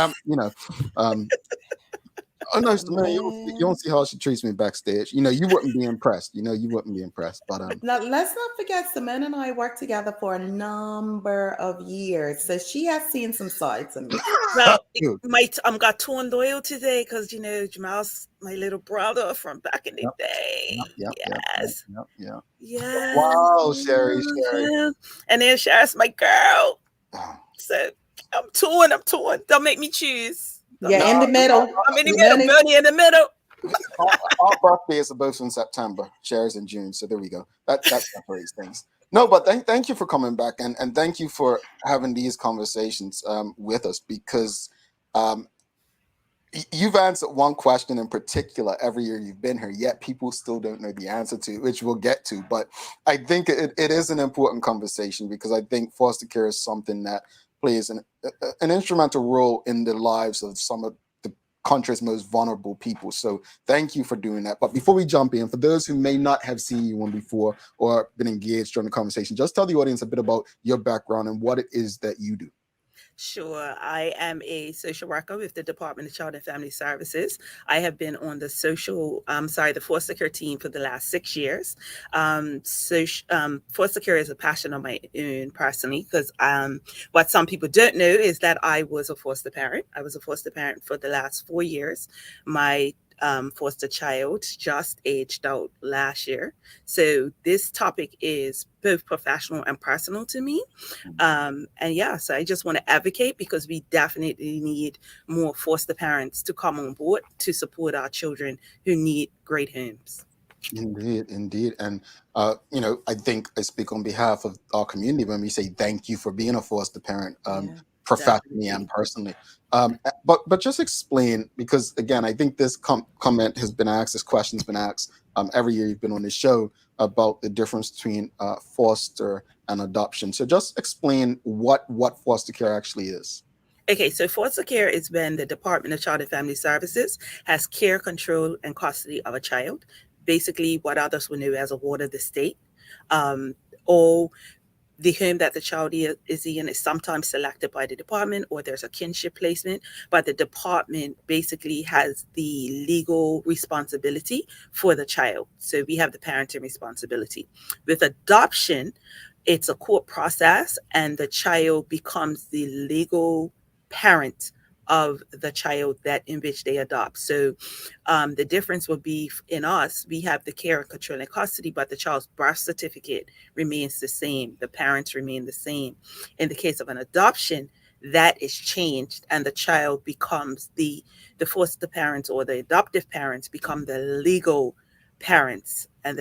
oh no, Simone, you don't see how she treats me backstage. You wouldn't be impressed. You wouldn't be impressed. But Now, let's not forget, Simone and I worked together for a number of years, so she has seen some sides of me. Well, got torn loyal today because Jamal's my little brother from back in the day. Yes. Yep. Wow, Sherry. And then Sherry's my girl. So I'm torn. Don't make me choose. Yeah, in the middle. I'm in the middle, Bernie, in the middle. Our birthdays are both in September. Sherry's in June, so there we go. That separates things. No, but thank you for coming back, and thank you for having these conversations with us, because you've answered one question in particular every year you've been here, yet people still don't know the answer to, which we'll get to. But I think it is an important conversation, because I think foster care is something that plays an instrumental role in the lives of some of the country's most vulnerable people. So thank you for doing that. But before we jump in, for those who may not have seen you on before or been engaged during the conversation, just tell the audience a bit about your background and what it is that you do. Sure. I am a social worker with the Department of Child and Family Services. I have been on the the foster care team for the last 6 years. Foster care is a passion of my own personally, because what some people don't know is that I was a foster parent. I was a foster parent for the last 4 years. My foster child just aged out last year. So this topic is both professional and personal to me. So I just want to advocate, because we definitely need more foster parents to come on board to support our children who need great homes. Indeed. And, I think I speak on behalf of our community when we say thank you for being a foster parent, professionally and personally. But just explain, because again, I think this comment has been asked, this question's been asked every year you've been on this show, about the difference between foster and adoption. So just explain what foster care actually is. Okay, so foster care is when the Department of Child and Family Services has care, control, and custody of a child. Basically, what others will know as a ward of the state, or the home that the child is in is sometimes selected by the department, or there's a kinship placement, but the department basically has the legal responsibility for the child. So we have the parenting responsibility. With adoption, it's a court process, and the child becomes the legal parent of the child that in which they adopt. So the difference would be, in us, we have the care, control, and custody, but the child's birth certificate remains the same. The parents remain the same. In the case of an adoption, that is changed, and the child becomes the foster parents, or the adoptive parents become the legal parents, and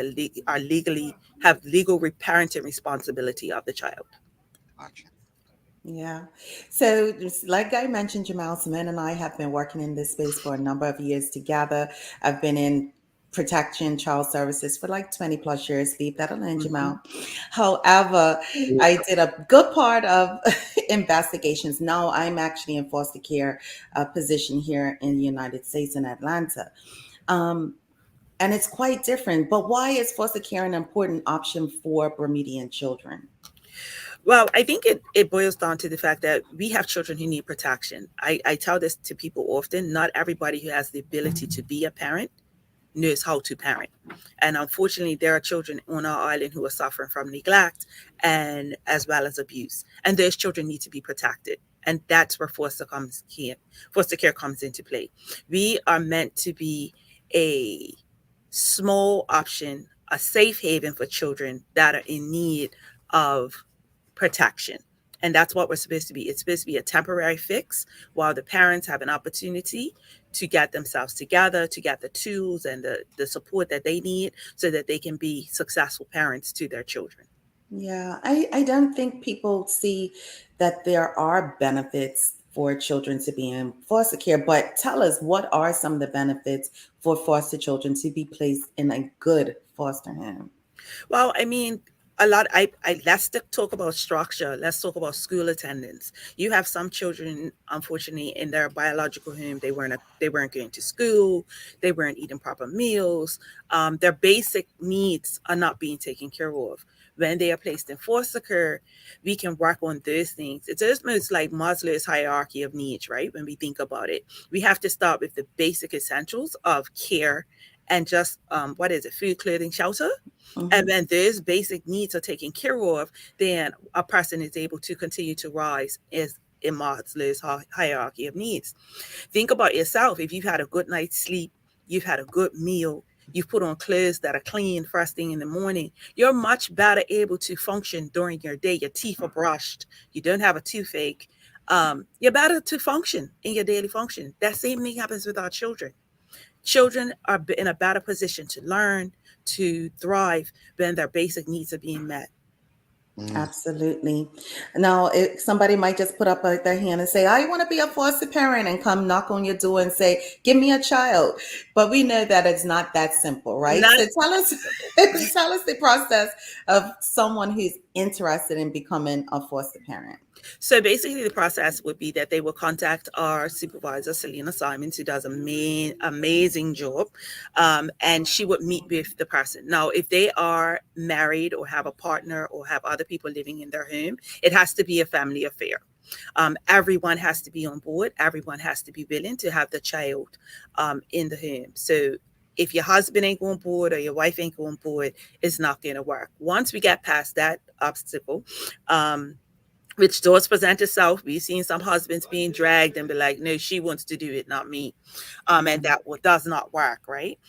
have legal parenting responsibility of the child. Gotcha. Yeah. So like I mentioned, Jamal, Simone and I have been working in this space for a number of years together. I've been in protection child services for like 20 plus years. Leave that alone, Jamal. However, I did a good part of investigations. Now I'm actually in foster care position here in the United States in Atlanta. And it's quite different. But why is foster care an important option for Bermudian children? Well, I think it boils down to the fact that we have children who need protection. I tell this to people often. Not everybody who has the ability to be a parent knows how to parent. And unfortunately, there are children on our island who are suffering from neglect and as well as abuse. And those children need to be protected. And that's where foster care comes into play. We are meant to be a small option, a safe haven for children that are in need of protection. And that's what we're supposed to be. It's supposed to be a temporary fix while the parents have an opportunity to get themselves together, to get the tools and the support that they need so that they can be successful parents to their children. Yeah, I don't think people see that there are benefits for children to be in foster care, but tell us, what are some of the benefits for foster children to be placed in a good foster home? Well, I mean, let's talk about structure. Let's talk about school attendance. You have some children, unfortunately, in their biological home, they weren't going to school, they weren't eating proper meals. Their basic needs are not being taken care of. When they are placed in foster care, we can work on those things. It's almost like Maslow's hierarchy of needs, right? When we think about it, we have to start with the basic essentials of care and just food, clothing, shelter. Mhm. And when those basic needs are taken care of, then a person is able to continue to rise as in Maslow's hierarchy of needs. Think about yourself. If you've had a good night's sleep, you've had a good meal, you've put on clothes that are clean first thing in the morning, you're much better able to function during your day. Your teeth are brushed, you don't have a toothache. You're better to function in your daily function. That same thing happens with our children. Children are in a better position to learn, to thrive when their basic needs are being met. Absolutely. Now, somebody might just put up their hand and say, I want to be a foster parent, and come knock on your door and say, give me a child. But we know that it's not that simple, right? Not- So tell us the process of someone who's interested in becoming a foster parent. So basically, the process would be that they will contact our supervisor, Selena Simons, who does an amazing job, and she would meet with the person. Now, if they are married or have a partner or have other people living in their home, it has to be a family affair. Everyone has to be on board. Everyone has to be willing to have the child in the home. So if your husband ain't on board or your wife ain't on board, it's not going to work. Once we get past that obstacle, which does present itself. We've seen some husbands being dragged and be like, no, she wants to do it, not me. And that does not work, right?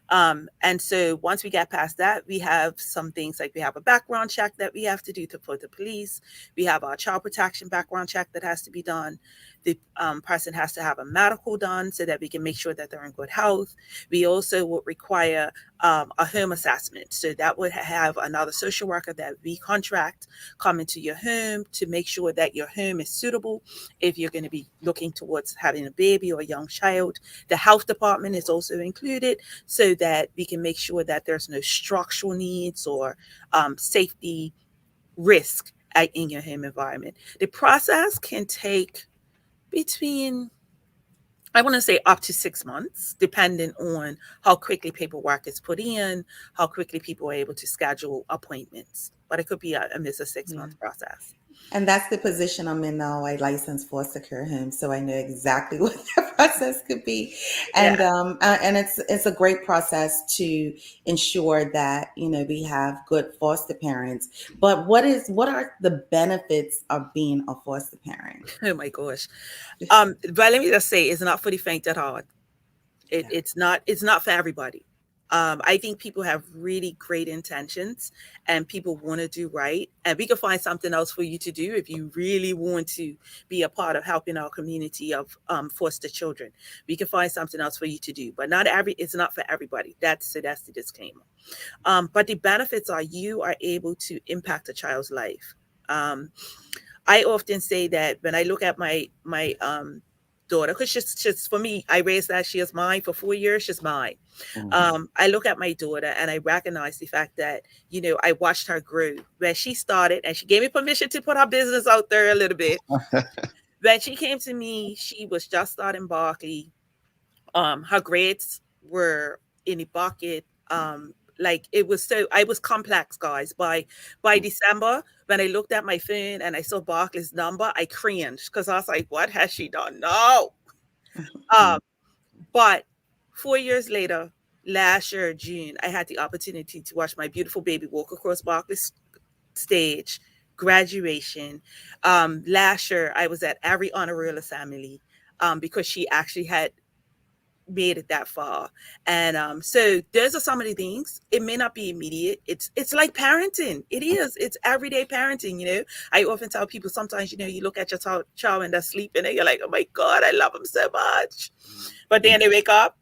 And so once we get past that, we have some things like we have a background check that we have to do for the police. We have our child protection background check that has to be done. The person has to have a medical done so that we can make sure that they're in good health. We also would require a home assessment. So that would have another social worker that we contract come into your home to make sure that your home is suitable if you're going to be looking towards having a baby or a young child. The health department is also included so that we can make sure that there's no structural needs or safety risk in your home environment. The process can take between, I want to say, up to 6 months, depending on how quickly paperwork is put in, how quickly people are able to schedule appointments. But it could be a 6-month process. And that's the position I'm in now. I licensed foster care home, so I know exactly what that process could be. And and it's a great process to ensure that we have good foster parents. But what are the benefits of being a foster parent? Oh my gosh! But let me just say, it's not for the faint at heart. It's not for everybody. I think people have really great intentions and people want to do right. And we can find something else for you to do if you really want to be a part of helping our community of foster children. We can find something else for you to do, but it's not for everybody. That's the disclaimer. But the benefits are you are able to impact a child's life. I often say that when I look at my daughter, because she's for me, I raised that she is mine for 4 years. She's mine. I look at my daughter and I recognize the fact that I watched her grow. When she started, and she gave me permission to put her business out there a little bit. When she came to me, she was just starting Barkley. Her grades were in the bucket. Like I was complex, guys. By December, when I looked at my phone and I saw Barkley's number, I cringed because I was like, what has she done? No. But 4 years later, last year, June, I had the opportunity to watch my beautiful baby walk across Barkley's stage, graduation. Last year, I was at every honor roll assembly because she actually had made it that far. And so those are some of the things. It may not be immediate. It's like parenting. It's everyday parenting. I often tell people sometimes you look at your child and they're sleeping and you're like, oh my God, I love them so much, but then they wake up.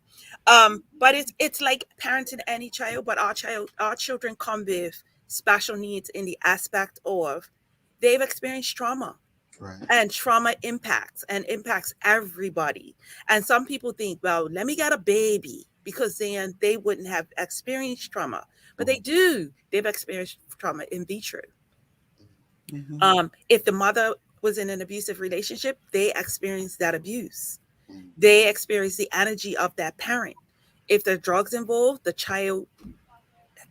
But it's like parenting any child, but our children come with special needs in the aspect of they've experienced trauma. Right. And trauma impacts everybody. And some people think, well, let me get a baby because then they wouldn't have experienced trauma. but they do. They've experienced trauma in vitro. Mhm. If the mother was in an abusive relationship, they experience that abuse. They experience the energy of that parent. If there are drugs involved, the child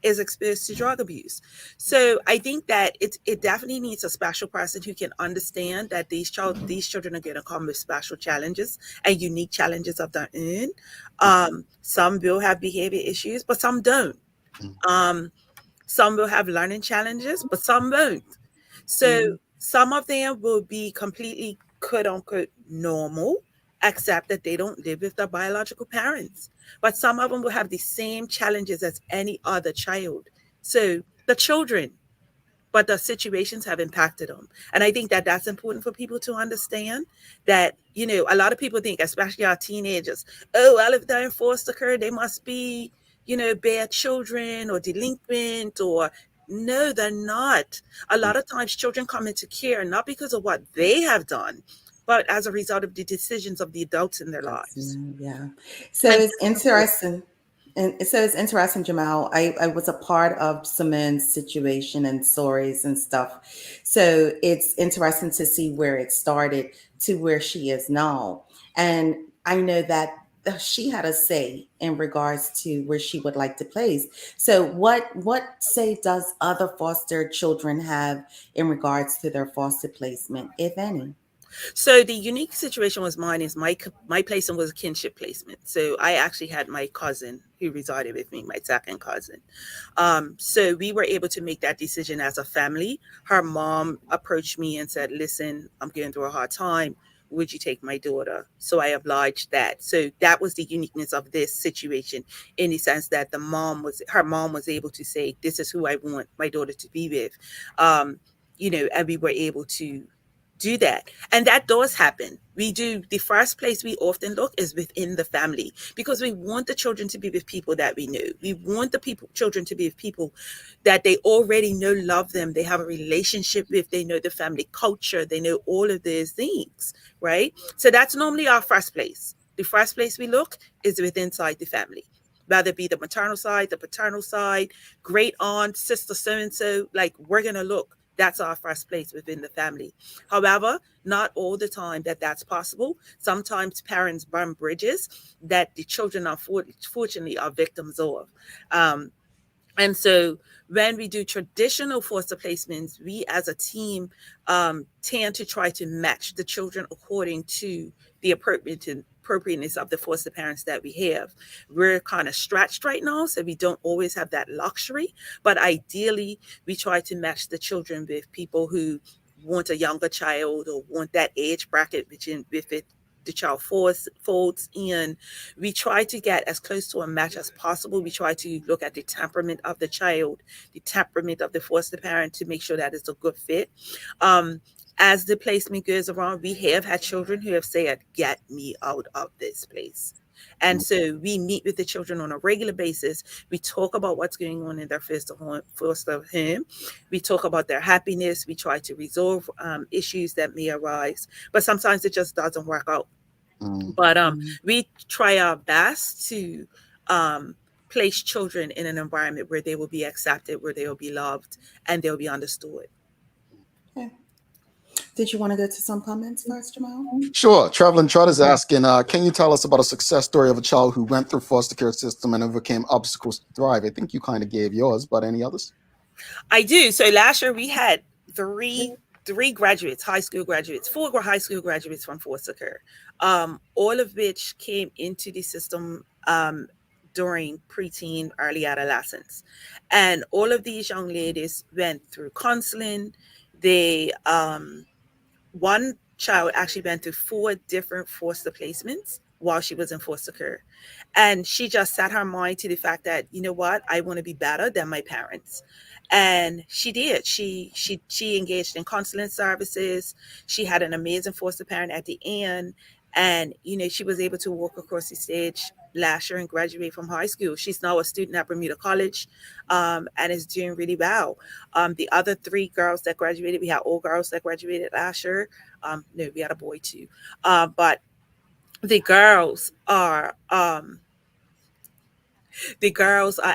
is exposed to drug abuse. So I think that it definitely needs a special person who can understand that these children are going to come with special challenges and unique challenges of their own. Some will have behavior issues, but some don't. Some will have learning challenges, but some won't. So some of them will be completely quote unquote normal, except that they don't live with their biological parents. But some of them will have the same challenges as any other child. So the children, but the situations have impacted them. And I think that that's important for people to understand that, a lot of people think, especially our teenagers, oh, well, if they're in foster care, they must be, bad children or delinquent or no, they're not. A lot of times children come into care not because of what they have done, but as a result of the decisions of the adults in their lives. Yeah. So it's interesting. And so it's interesting, Jamal. I was a part of Simone's situation and stories and stuff. So it's interesting to see where it started to where she is now. And I know that she had a say in regards to where she would like to place. So what say does other foster children have in regards to their foster placement, if any? So the unique situation was mine is my placement was a kinship placement. So I actually had my cousin who resided with me, my second cousin. So we were able to make that decision as a family. Her mom approached me and said, "Listen, I'm going through a hard time. Would you take my daughter?" So I obliged that. So that was the uniqueness of this situation, in the sense that her mom was able to say, "This is who I want my daughter to be with," and we were able to do that. And that does happen. We do. The first place we often look is within the family, because we want the children to be with people that we know. We want the children to be with people that they already know, love them, they have a relationship with, they know the family culture, they know all of those things, right? So that's normally our first place. The first place we look is within inside the family, whether it be the maternal side, the paternal side, great aunt, sister so-and-so, like we're going to look. That's our first place within the family. However, not all the time that's possible. Sometimes parents burn bridges that the children, unfortunately, are victims of. And so when we do traditional foster placements, we as a team tend to try to match the children according to the appropriateness of the foster parents that we have. We're kind of stretched right now, so we don't always have that luxury. But ideally, we try to match the children with people who want a younger child or want that age bracket with it the child folds in. We try to get as close to a match as possible. We try to look at the temperament of the child, the temperament of the foster parent, to make sure that it's a good fit. As the placement goes around, we have had children who have said, "Get me out of this place." And so we meet with the children on a regular basis. We talk about what's going on in their foster home. We talk about their happiness. We try to resolve issues that may arise, but sometimes it just doesn't work out. But we try our best to place children in an environment where they will be accepted, where they will be loved, and they'll be understood. Okay. Did you want to go to some comments first, Jamal? Sure. Traveling Trot is asking, can you tell us about a success story of a child who went through foster care system and overcame obstacles to thrive? I think you kind of gave yours, but any others? I do. So last year we had three graduates, high school graduates, 4 high school graduates from foster care, all of which came into the system during preteen, early adolescence. And all of these young ladies went through counseling. They one child actually went through 4 different foster placements while she was in foster care. And she just set her mind to the fact that, you know what, I want to be better than my parents. And she did. She engaged in counseling services. She had an amazing foster parent at the end. And, she was able to walk across the stage last year and graduate from high school. She's now a student at Bermuda College and is doing really well. The other 3 girls that graduated, we had all girls that graduated last year. No, we had a boy too. But the girls are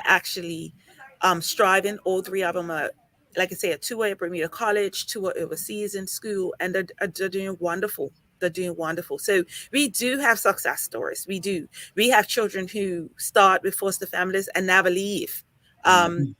actually striving. All three of them are, like I say, two are at Bermuda College, two are overseas in school, and they're doing wonderful. They're doing wonderful. So we do have success stories. We do. We have children who start with foster families and never leave.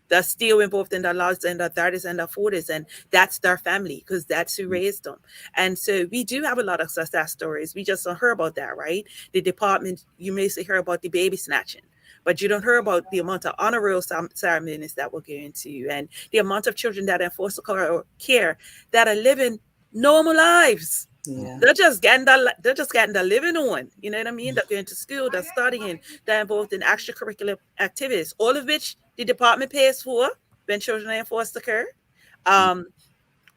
They're still involved in their lives in their 30s and their 40s, and that's their family because that's who raised them. And so we do have a lot of success stories. We just don't hear about that, right? The department, you may say, hear about the baby snatching, but you don't hear about the amount of honor roll ceremonies that we're going to, and the amount of children that are in foster care that are living normal lives. Yeah. They're just getting the living on. You know what I mean? They're going to school, they're studying, they're involved in extracurricular activities, all of which the department pays for when children are in foster care.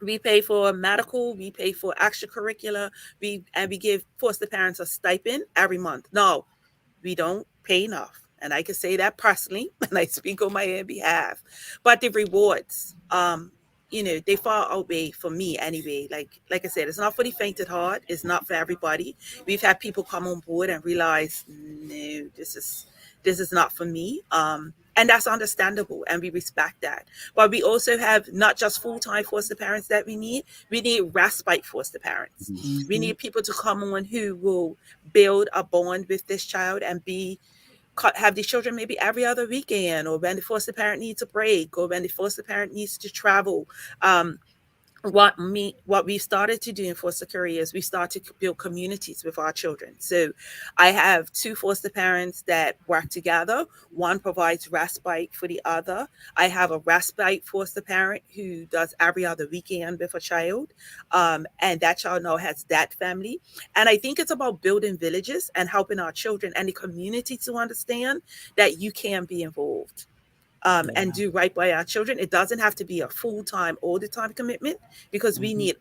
We pay for medical, we pay for extracurricular, we give foster parents a stipend every month. No, we don't pay enough. And I can say that personally, and I speak on my own behalf. But the rewards, they far outweigh for me anyway. Like I said, it's not for the faint at heart. It's not for everybody. We've had people come on board and realize, no, this is not for me. And that's understandable, and we respect that. But we also have not just full-time foster parents that we need respite foster parents. We need people to come on who will build a bond with this child and have the children maybe every other weekend, or when the foster parent needs a break, or when the foster parent needs to travel. What we started to do in foster care is we started to build communities with our children. So I have two foster parents that work together. One provides respite for the other. I have a respite foster parent who does every other weekend with a child. And that child now has that family. And I think it's about building villages and helping our children and the community to understand that you can be involved. And do right by our children. It doesn't have to be a full-time, all the time commitment, because we need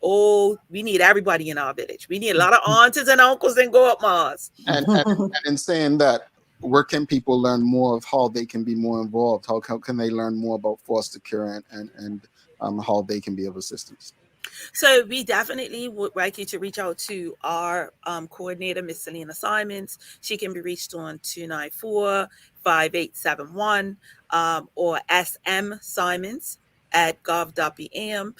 everybody in our village. We need a lot of aunties and uncles and go up Mars. And in saying that, where can people learn more of how they can be more involved? How can they learn more about foster care and how they can be of assistance? So we definitely would like you to reach out to our coordinator, Miss Selena Simons. She can be reached on 294-5871 or SM Simons at gov.bm.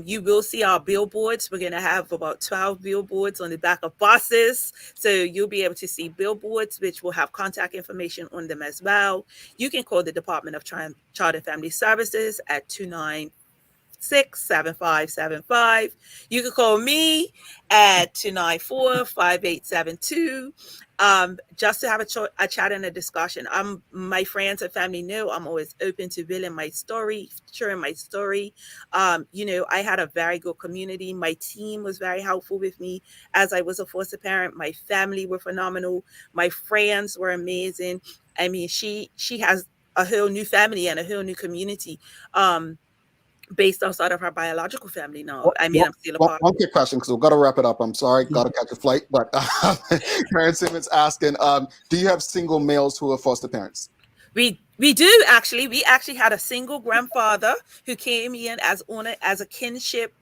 You will see our billboards. We're going to have about 12 billboards on the back of buses. So you'll be able to see billboards, which will have contact information on them as well. You can call the Department of Child and Family Services at 296-7575. You can call me at 294-5872. Just to have a chat and a discussion. My friends and family know I'm always open to sharing my story. I had a very good community. My team was very helpful with me as I was a foster parent. My family were phenomenal. My friends were amazing. I mean, she has a whole new family and a whole new community. Based outside of her biological family now. I'm still a part. One quick question, because we've got to wrap it up. I'm sorry, got to catch a flight. But Karen Simmons asking, do you have single males who are foster parents? We do actually. We actually had a single grandfather who came in as a kinship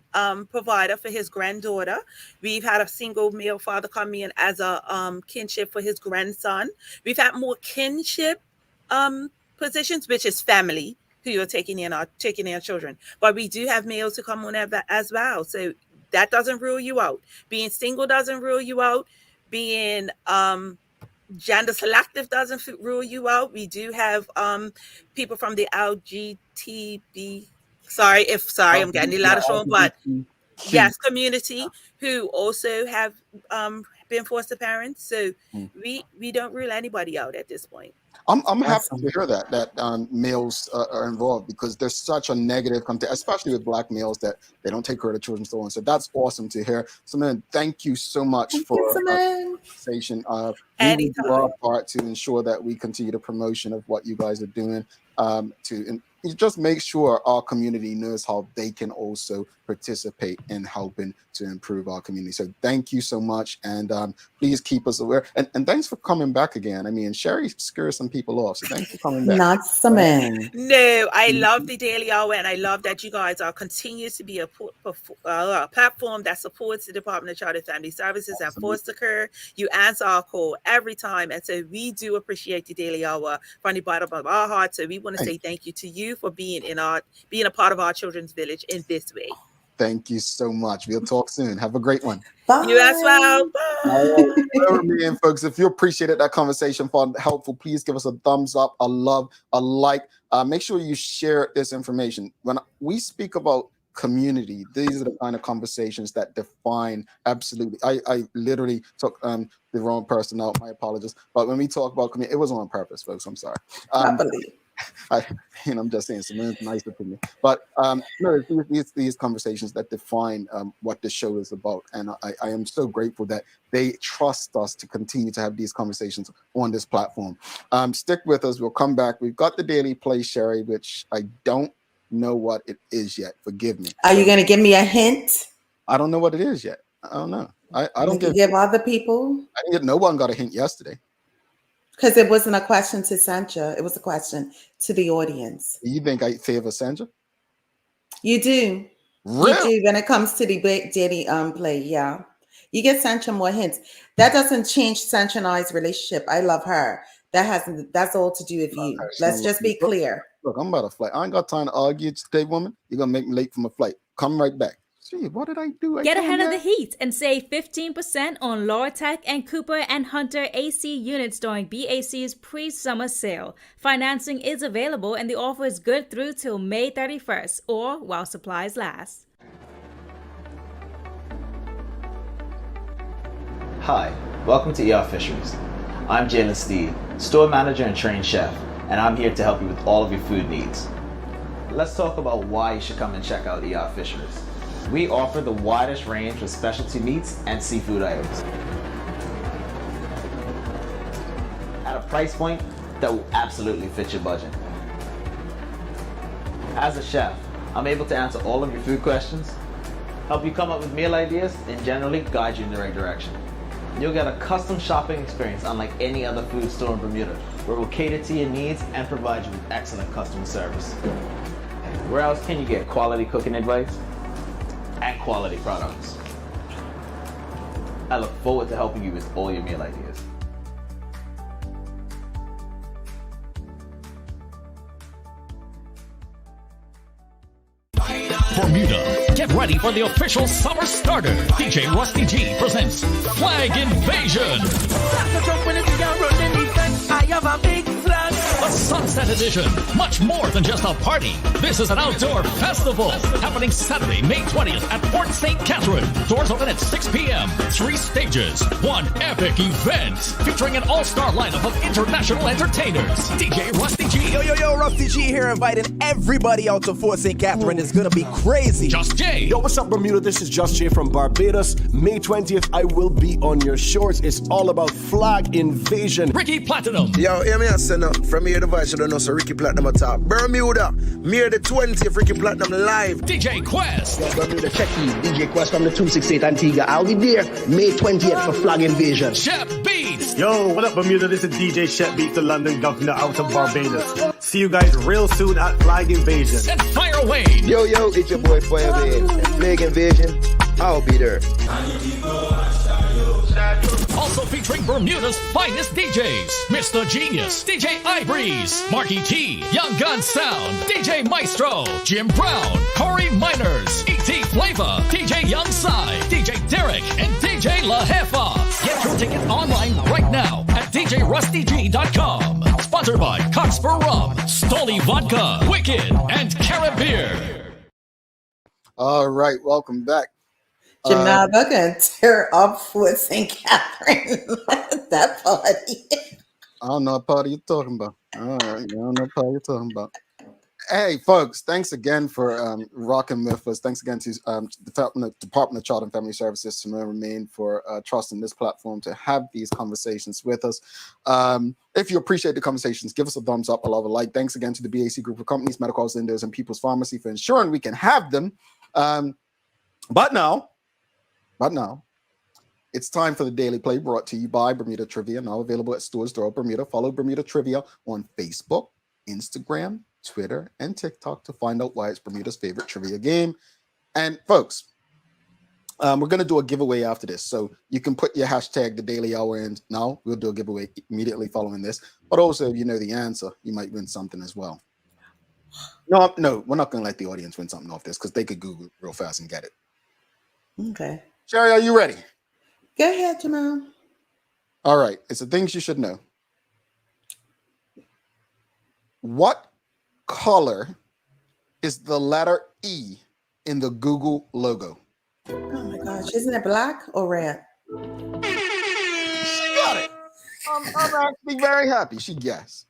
provider for his granddaughter. We've had a single male father come in as a kinship for his grandson. We've had more kinship positions, which is family, who you're taking in our children. But we do have males who come on as well. So that doesn't rule you out. Being single doesn't rule you out. Being gender selective doesn't rule you out. We do have people from the LGTB. I'm getting the letters wrong, but yes, community who also have been foster parents. So we don't rule anybody out at this point. I'm happy to hear that males are involved, because there's such a negative content, especially with Black males, that they don't take care of the children and so on. So that's awesome to hear. Simone, thank you so much for the conversation. We will do our part to ensure that we continue the promotion of what you guys are doing to you just make sure our community knows how they can also participate in helping to improve our community. So thank you so much, and please keep us aware. And thanks for coming back again. I mean, Sherry scares some people off, so thanks for coming back. Not some man. No, I love the Daily Hour, and I love that you guys are continues to be a platform that supports the Department of Child and Family Services and foster care. You answer our call every time, and so we do appreciate the Daily Hour from the bottom of our heart. So we want to say thank you to you for being a part of our children's village in this way. Thank you so much. We'll talk soon. Have a great one. Bye. You as well. Bye. And folks, if you appreciated that conversation, found helpful, please give us a thumbs up, a love, a like. Make sure you share this information. When we speak about community, these are the kind of conversations that define absolutely. I literally took the wrong person out. My apologies. But when we talk about community, it was on purpose, folks. I'm sorry. I'm just saying, Simone's nice opinion. But no, these conversations that define what this show is about. And I am so grateful that they trust us to continue to have these conversations on this platform. Stick with us. We'll come back. We've got the Daily Play, Sherry, which I don't know what it is yet. Forgive me. Are you going to give me a hint? I don't know what it is yet. I don't know. I don't give other people. No one got a hint yesterday. Because it wasn't a question to Sancha. It was a question to the audience. You think I favor Sancha? You do. Really? You do when it comes to the Daily Play. Yeah. You get Sancha more hints. That doesn't change Sancha and I's relationship. I love her. That's all to do with you. Let's just be clear. Look, I'm about to flight. I ain't got time to argue today, woman. You're going to make me late for my flight. Come right back. Gee, what did I do? Get ahead of the heat and save 15% on Lortec and Cooper and Hunter AC units during BAC's pre-summer sale. Financing is available and the offer is good through till May 31st or while supplies last. Hi, welcome to ER Fisheries. I'm Jalen Steed, store manager and trained chef, and I'm here to help you with all of your food needs. Let's talk about why you should come and check out ER Fisheries. We offer the widest range of specialty meats and seafood items at a price point that will absolutely fit your budget. As a chef, I'm able to answer all of your food questions, help you come up with meal ideas, and generally guide you in the right direction. You'll get a custom shopping experience unlike any other food store in Bermuda, where we'll cater to your needs and provide you with excellent customer service. Where else can you get quality cooking advice and quality products? I look forward to helping you with all your meal ideas. Bermuda, get ready for the official summer starter. DJ Rusty G presents Flag Invasion. I have a big flag. The Sunset Edition. Much more than just a party. This is an outdoor festival happening Saturday, May 20th at Port St. Catherine. Doors open at 6 p.m. 3 stages. One epic event featuring an all-star lineup of international entertainers. DJ Rusty G. Yo, Rusty G here, inviting everybody out to Fort St. Catherine. It's gonna be crazy. Just Jay. Yo, what's up, Bermuda? This is Just Jay from Barbados. May 20th, I will be on your shores. It's all about Flag Invasion. Ricky Platinum. Yo, hear me a say now. From here, the voice, you don't know, so Ricky Platinum at top. Bermuda, May the 20th, Ricky Platinum live. DJ Quest. Yo, Bermuda, check in. DJ Quest from the 268 Antigua. I'll be there May 20th for Flag Invasion. Shep Beats. Yo, what up, Bermuda? This is DJ Shep Beats, the London Governor out of Barbados. See you guys real soon at Flag Invasion. And Fire Wayne. Yo, it's your boy Fire Wayne. Flag Invasion, I'll be there. Also featuring Bermuda's finest DJs, Mr. Genius, DJ iBreeze, Marky T, Young Gun Sound, DJ Maestro, Jim Brown, Corey Miners, E.T. Flavor, DJ Young Sai, DJ Derek, and DJ La Jefa. Get your ticket online right now at djrustyg.com. Sponsored by Coxper Rum, Stoli Vodka, Wicked, and Caribbeer. All right, welcome back. Jamal, they're going to tear up Fort St. Catherine. That party. I don't know what party you're talking about. All right, I don't know what party you're talking about. Hey, folks, thanks again for rocking with us. Thanks again to the Department of Child and Family Services, Simone Rabain, for trusting this platform to have these conversations with us. If you appreciate the conversations, give us a thumbs up, a love, a like. Thanks again to the BAC Group of Companies, Medical House Windows, and People's Pharmacy for ensuring we can have them. But now, it's time for the Daily Play, brought to you by Bermuda Trivia, now available at stores throughout Bermuda. Follow Bermuda Trivia on Facebook, Instagram, Twitter, and TikTok to find out why it's Bermuda's favorite trivia game. And folks, we're going to do a giveaway after this. So you can put your hashtag the Daily Hour in now. We'll do a giveaway immediately following this. But also, if you know the answer, you might win something as well. No, we're not going to let the audience win something off this because they could Google it real fast and get it. Okay. Sherry, are you ready? Go ahead, Jamal. All right. It's the things you should know. What color is the letter E in the Google logo? Oh my gosh, isn't it black or red? She got it. I'm actually very happy. She guessed.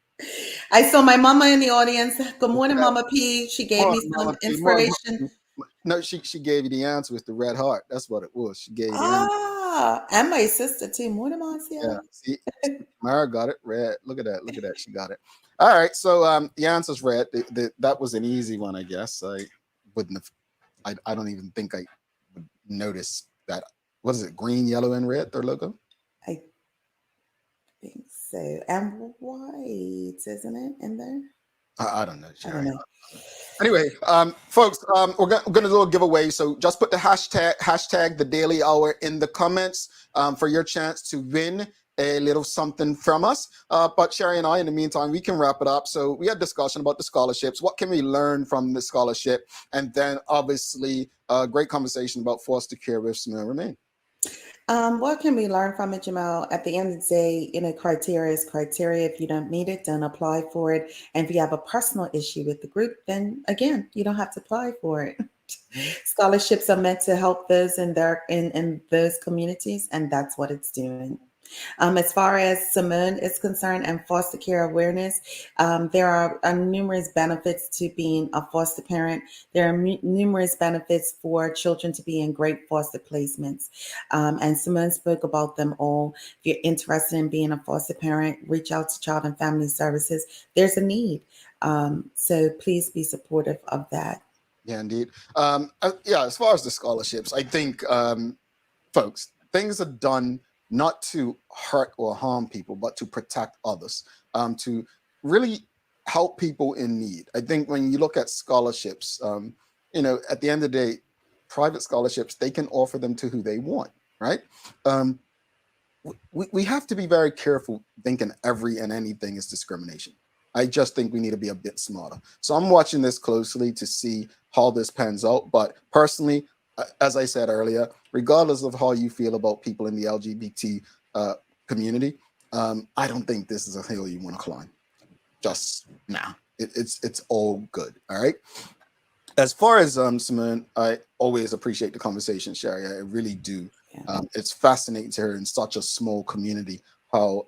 I saw my mama in the audience. Good morning, Mama P. She gave me some inspiration. No, she gave you the answer with the red heart. That's what it was. She gave you the answer. And my sister too. Morning, Marcia. Yeah, see, Mara got it. Red. Look at that. Look at that. She got it. All right. So the answer's red. That was an easy one, I guess. I wouldn't have. I don't even think I would notice that. What is it? Green, yellow, and red. Their logo. I think so. And white, isn't it in there? I don't know. Sherry. Anyway, folks, we're gonna do a giveaway. So just put the hashtag the Daily Hour in the comments for your chance to win a little something from us. But Sherry and I, in the meantime, we can wrap it up. So we had discussion about the scholarships. What can we learn from the scholarship? And then obviously a great conversation about foster care with Simone Rabain. What can we learn from it, Jamal? At the end of the day, criteria is criteria. If you don't meet it, don't apply for it. And if you have a personal issue with the group, then again, you don't have to apply for it. Scholarships are meant to help those in those communities, and that's what it's doing. As far as Simone is concerned and foster care awareness, there are numerous benefits to being a foster parent. There are numerous benefits for children to be in great foster placements. And Simone spoke about them all. If you're interested in being a foster parent, reach out to Child and Family Services. There's a need. So please be supportive of that. Yeah, indeed. As far as the scholarships, I think, folks, things are done not to hurt or harm people, but to protect others, to really help people in need. I think when you look at scholarships, at the end of the day, private scholarships, they can offer them to who they want, right? We have to be very careful thinking every and anything is discrimination. I just think we need to be a bit smarter. So I'm watching this closely to see how this pans out. But personally, as I said earlier, regardless of how you feel about people in the LGBT community, I don't think this is a hill you want to climb. Just nah, it's all good. All right. As far as Simone, I always appreciate the conversation, Sherry. I really do. Yeah. It's fascinating to hear in such a small community how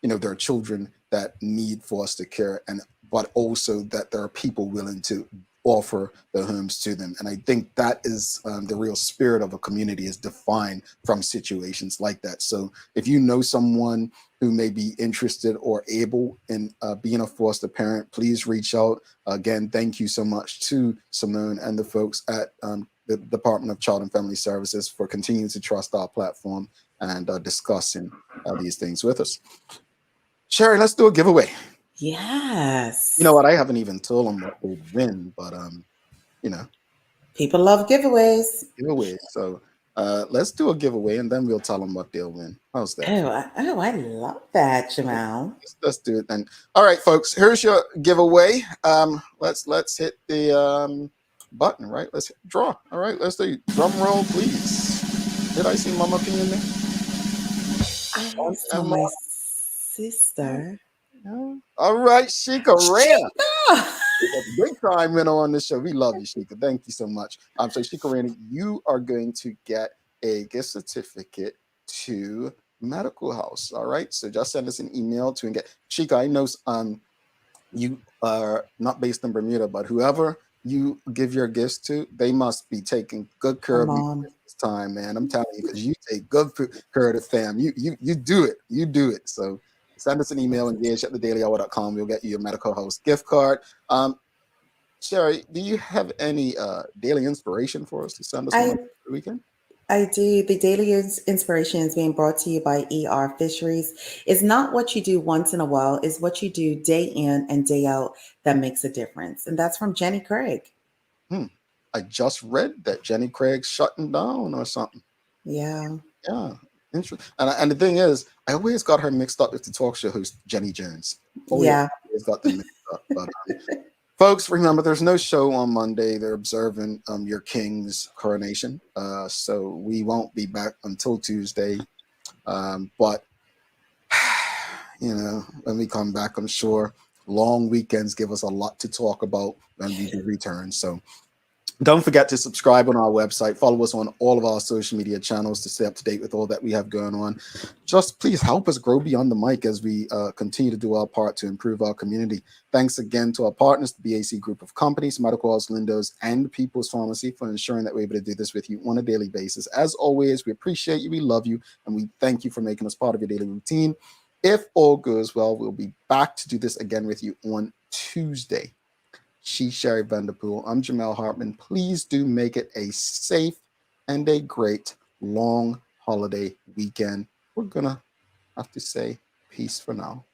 there are children that need foster care, but also that there are people willing to offer the homes to them. And I think that is the real spirit of a community, is defined from situations like that. So if you know someone who may be interested or able in being a foster parent, please reach out. Again, thank you so much to Simone and the folks at the Department of Child and Family Services for continuing to trust our platform and discussing these things with us. Sherry, let's do a giveaway. Yes. You know what? I haven't even told them what they win, but people love giveaways. So let's do a giveaway, and then we'll tell them what they'll win. How's that? I love that, Jamal. Let's do it then. All right, folks. Here's your giveaway. Let's hit the button. Right. Let's draw. All right. Let's do drum roll, please. Did I see Mama P in there? I saw my sister. All right, Sheikah Rana. Big time winner on this show. We love you, Sheikah. Thank you so much. So Sheikah Rana, you are going to get a gift certificate to Medical House. All right. So just send us an email to get Sheikah. I know you are not based in Bermuda, but whoever you give your gifts to, they must be taking good care of you this time, man. I'm telling you, because you take good care of the fam. You do it. You do it. So send us an email, engage@thedailyhour.com. We'll get you a medical host gift card. Sherry, do you have any daily inspiration for us to send us one on the weekend? I do. The daily inspiration is being brought to you by ER Fisheries. It's not what you do once in a while, it's what you do day in and day out that makes a difference. And that's from Jenny Craig. I just read that Jenny Craig's shutting down or something. Yeah. Yeah. Interesting. And the thing is, I always got her mixed up with the talk show host, Jenny Jones. Yeah. I always got them mixed up. But folks, remember, there's no show on Monday. They're observing your king's coronation. So we won't be back until Tuesday. But, when we come back, I'm sure long weekends give us a lot to talk about when we do return. So don't forget to subscribe on our website. Follow us on all of our social media channels to stay up to date with all that we have going on. Just please help us grow beyond the mic as we continue to do our part to improve our community. Thanks again to our partners, the BAC Group of Companies, Medical House Lindos, and People's Pharmacy for ensuring that we're able to do this with you on a daily basis. As always, we appreciate you, we love you, and we thank you for making us part of your daily routine. If all goes well, we'll be back to do this again with you on Tuesday. She's Sherry Vanderpool. I'm Jamel Hartman. Please do make it a safe and a great long holiday weekend. We're going to have to say peace for now.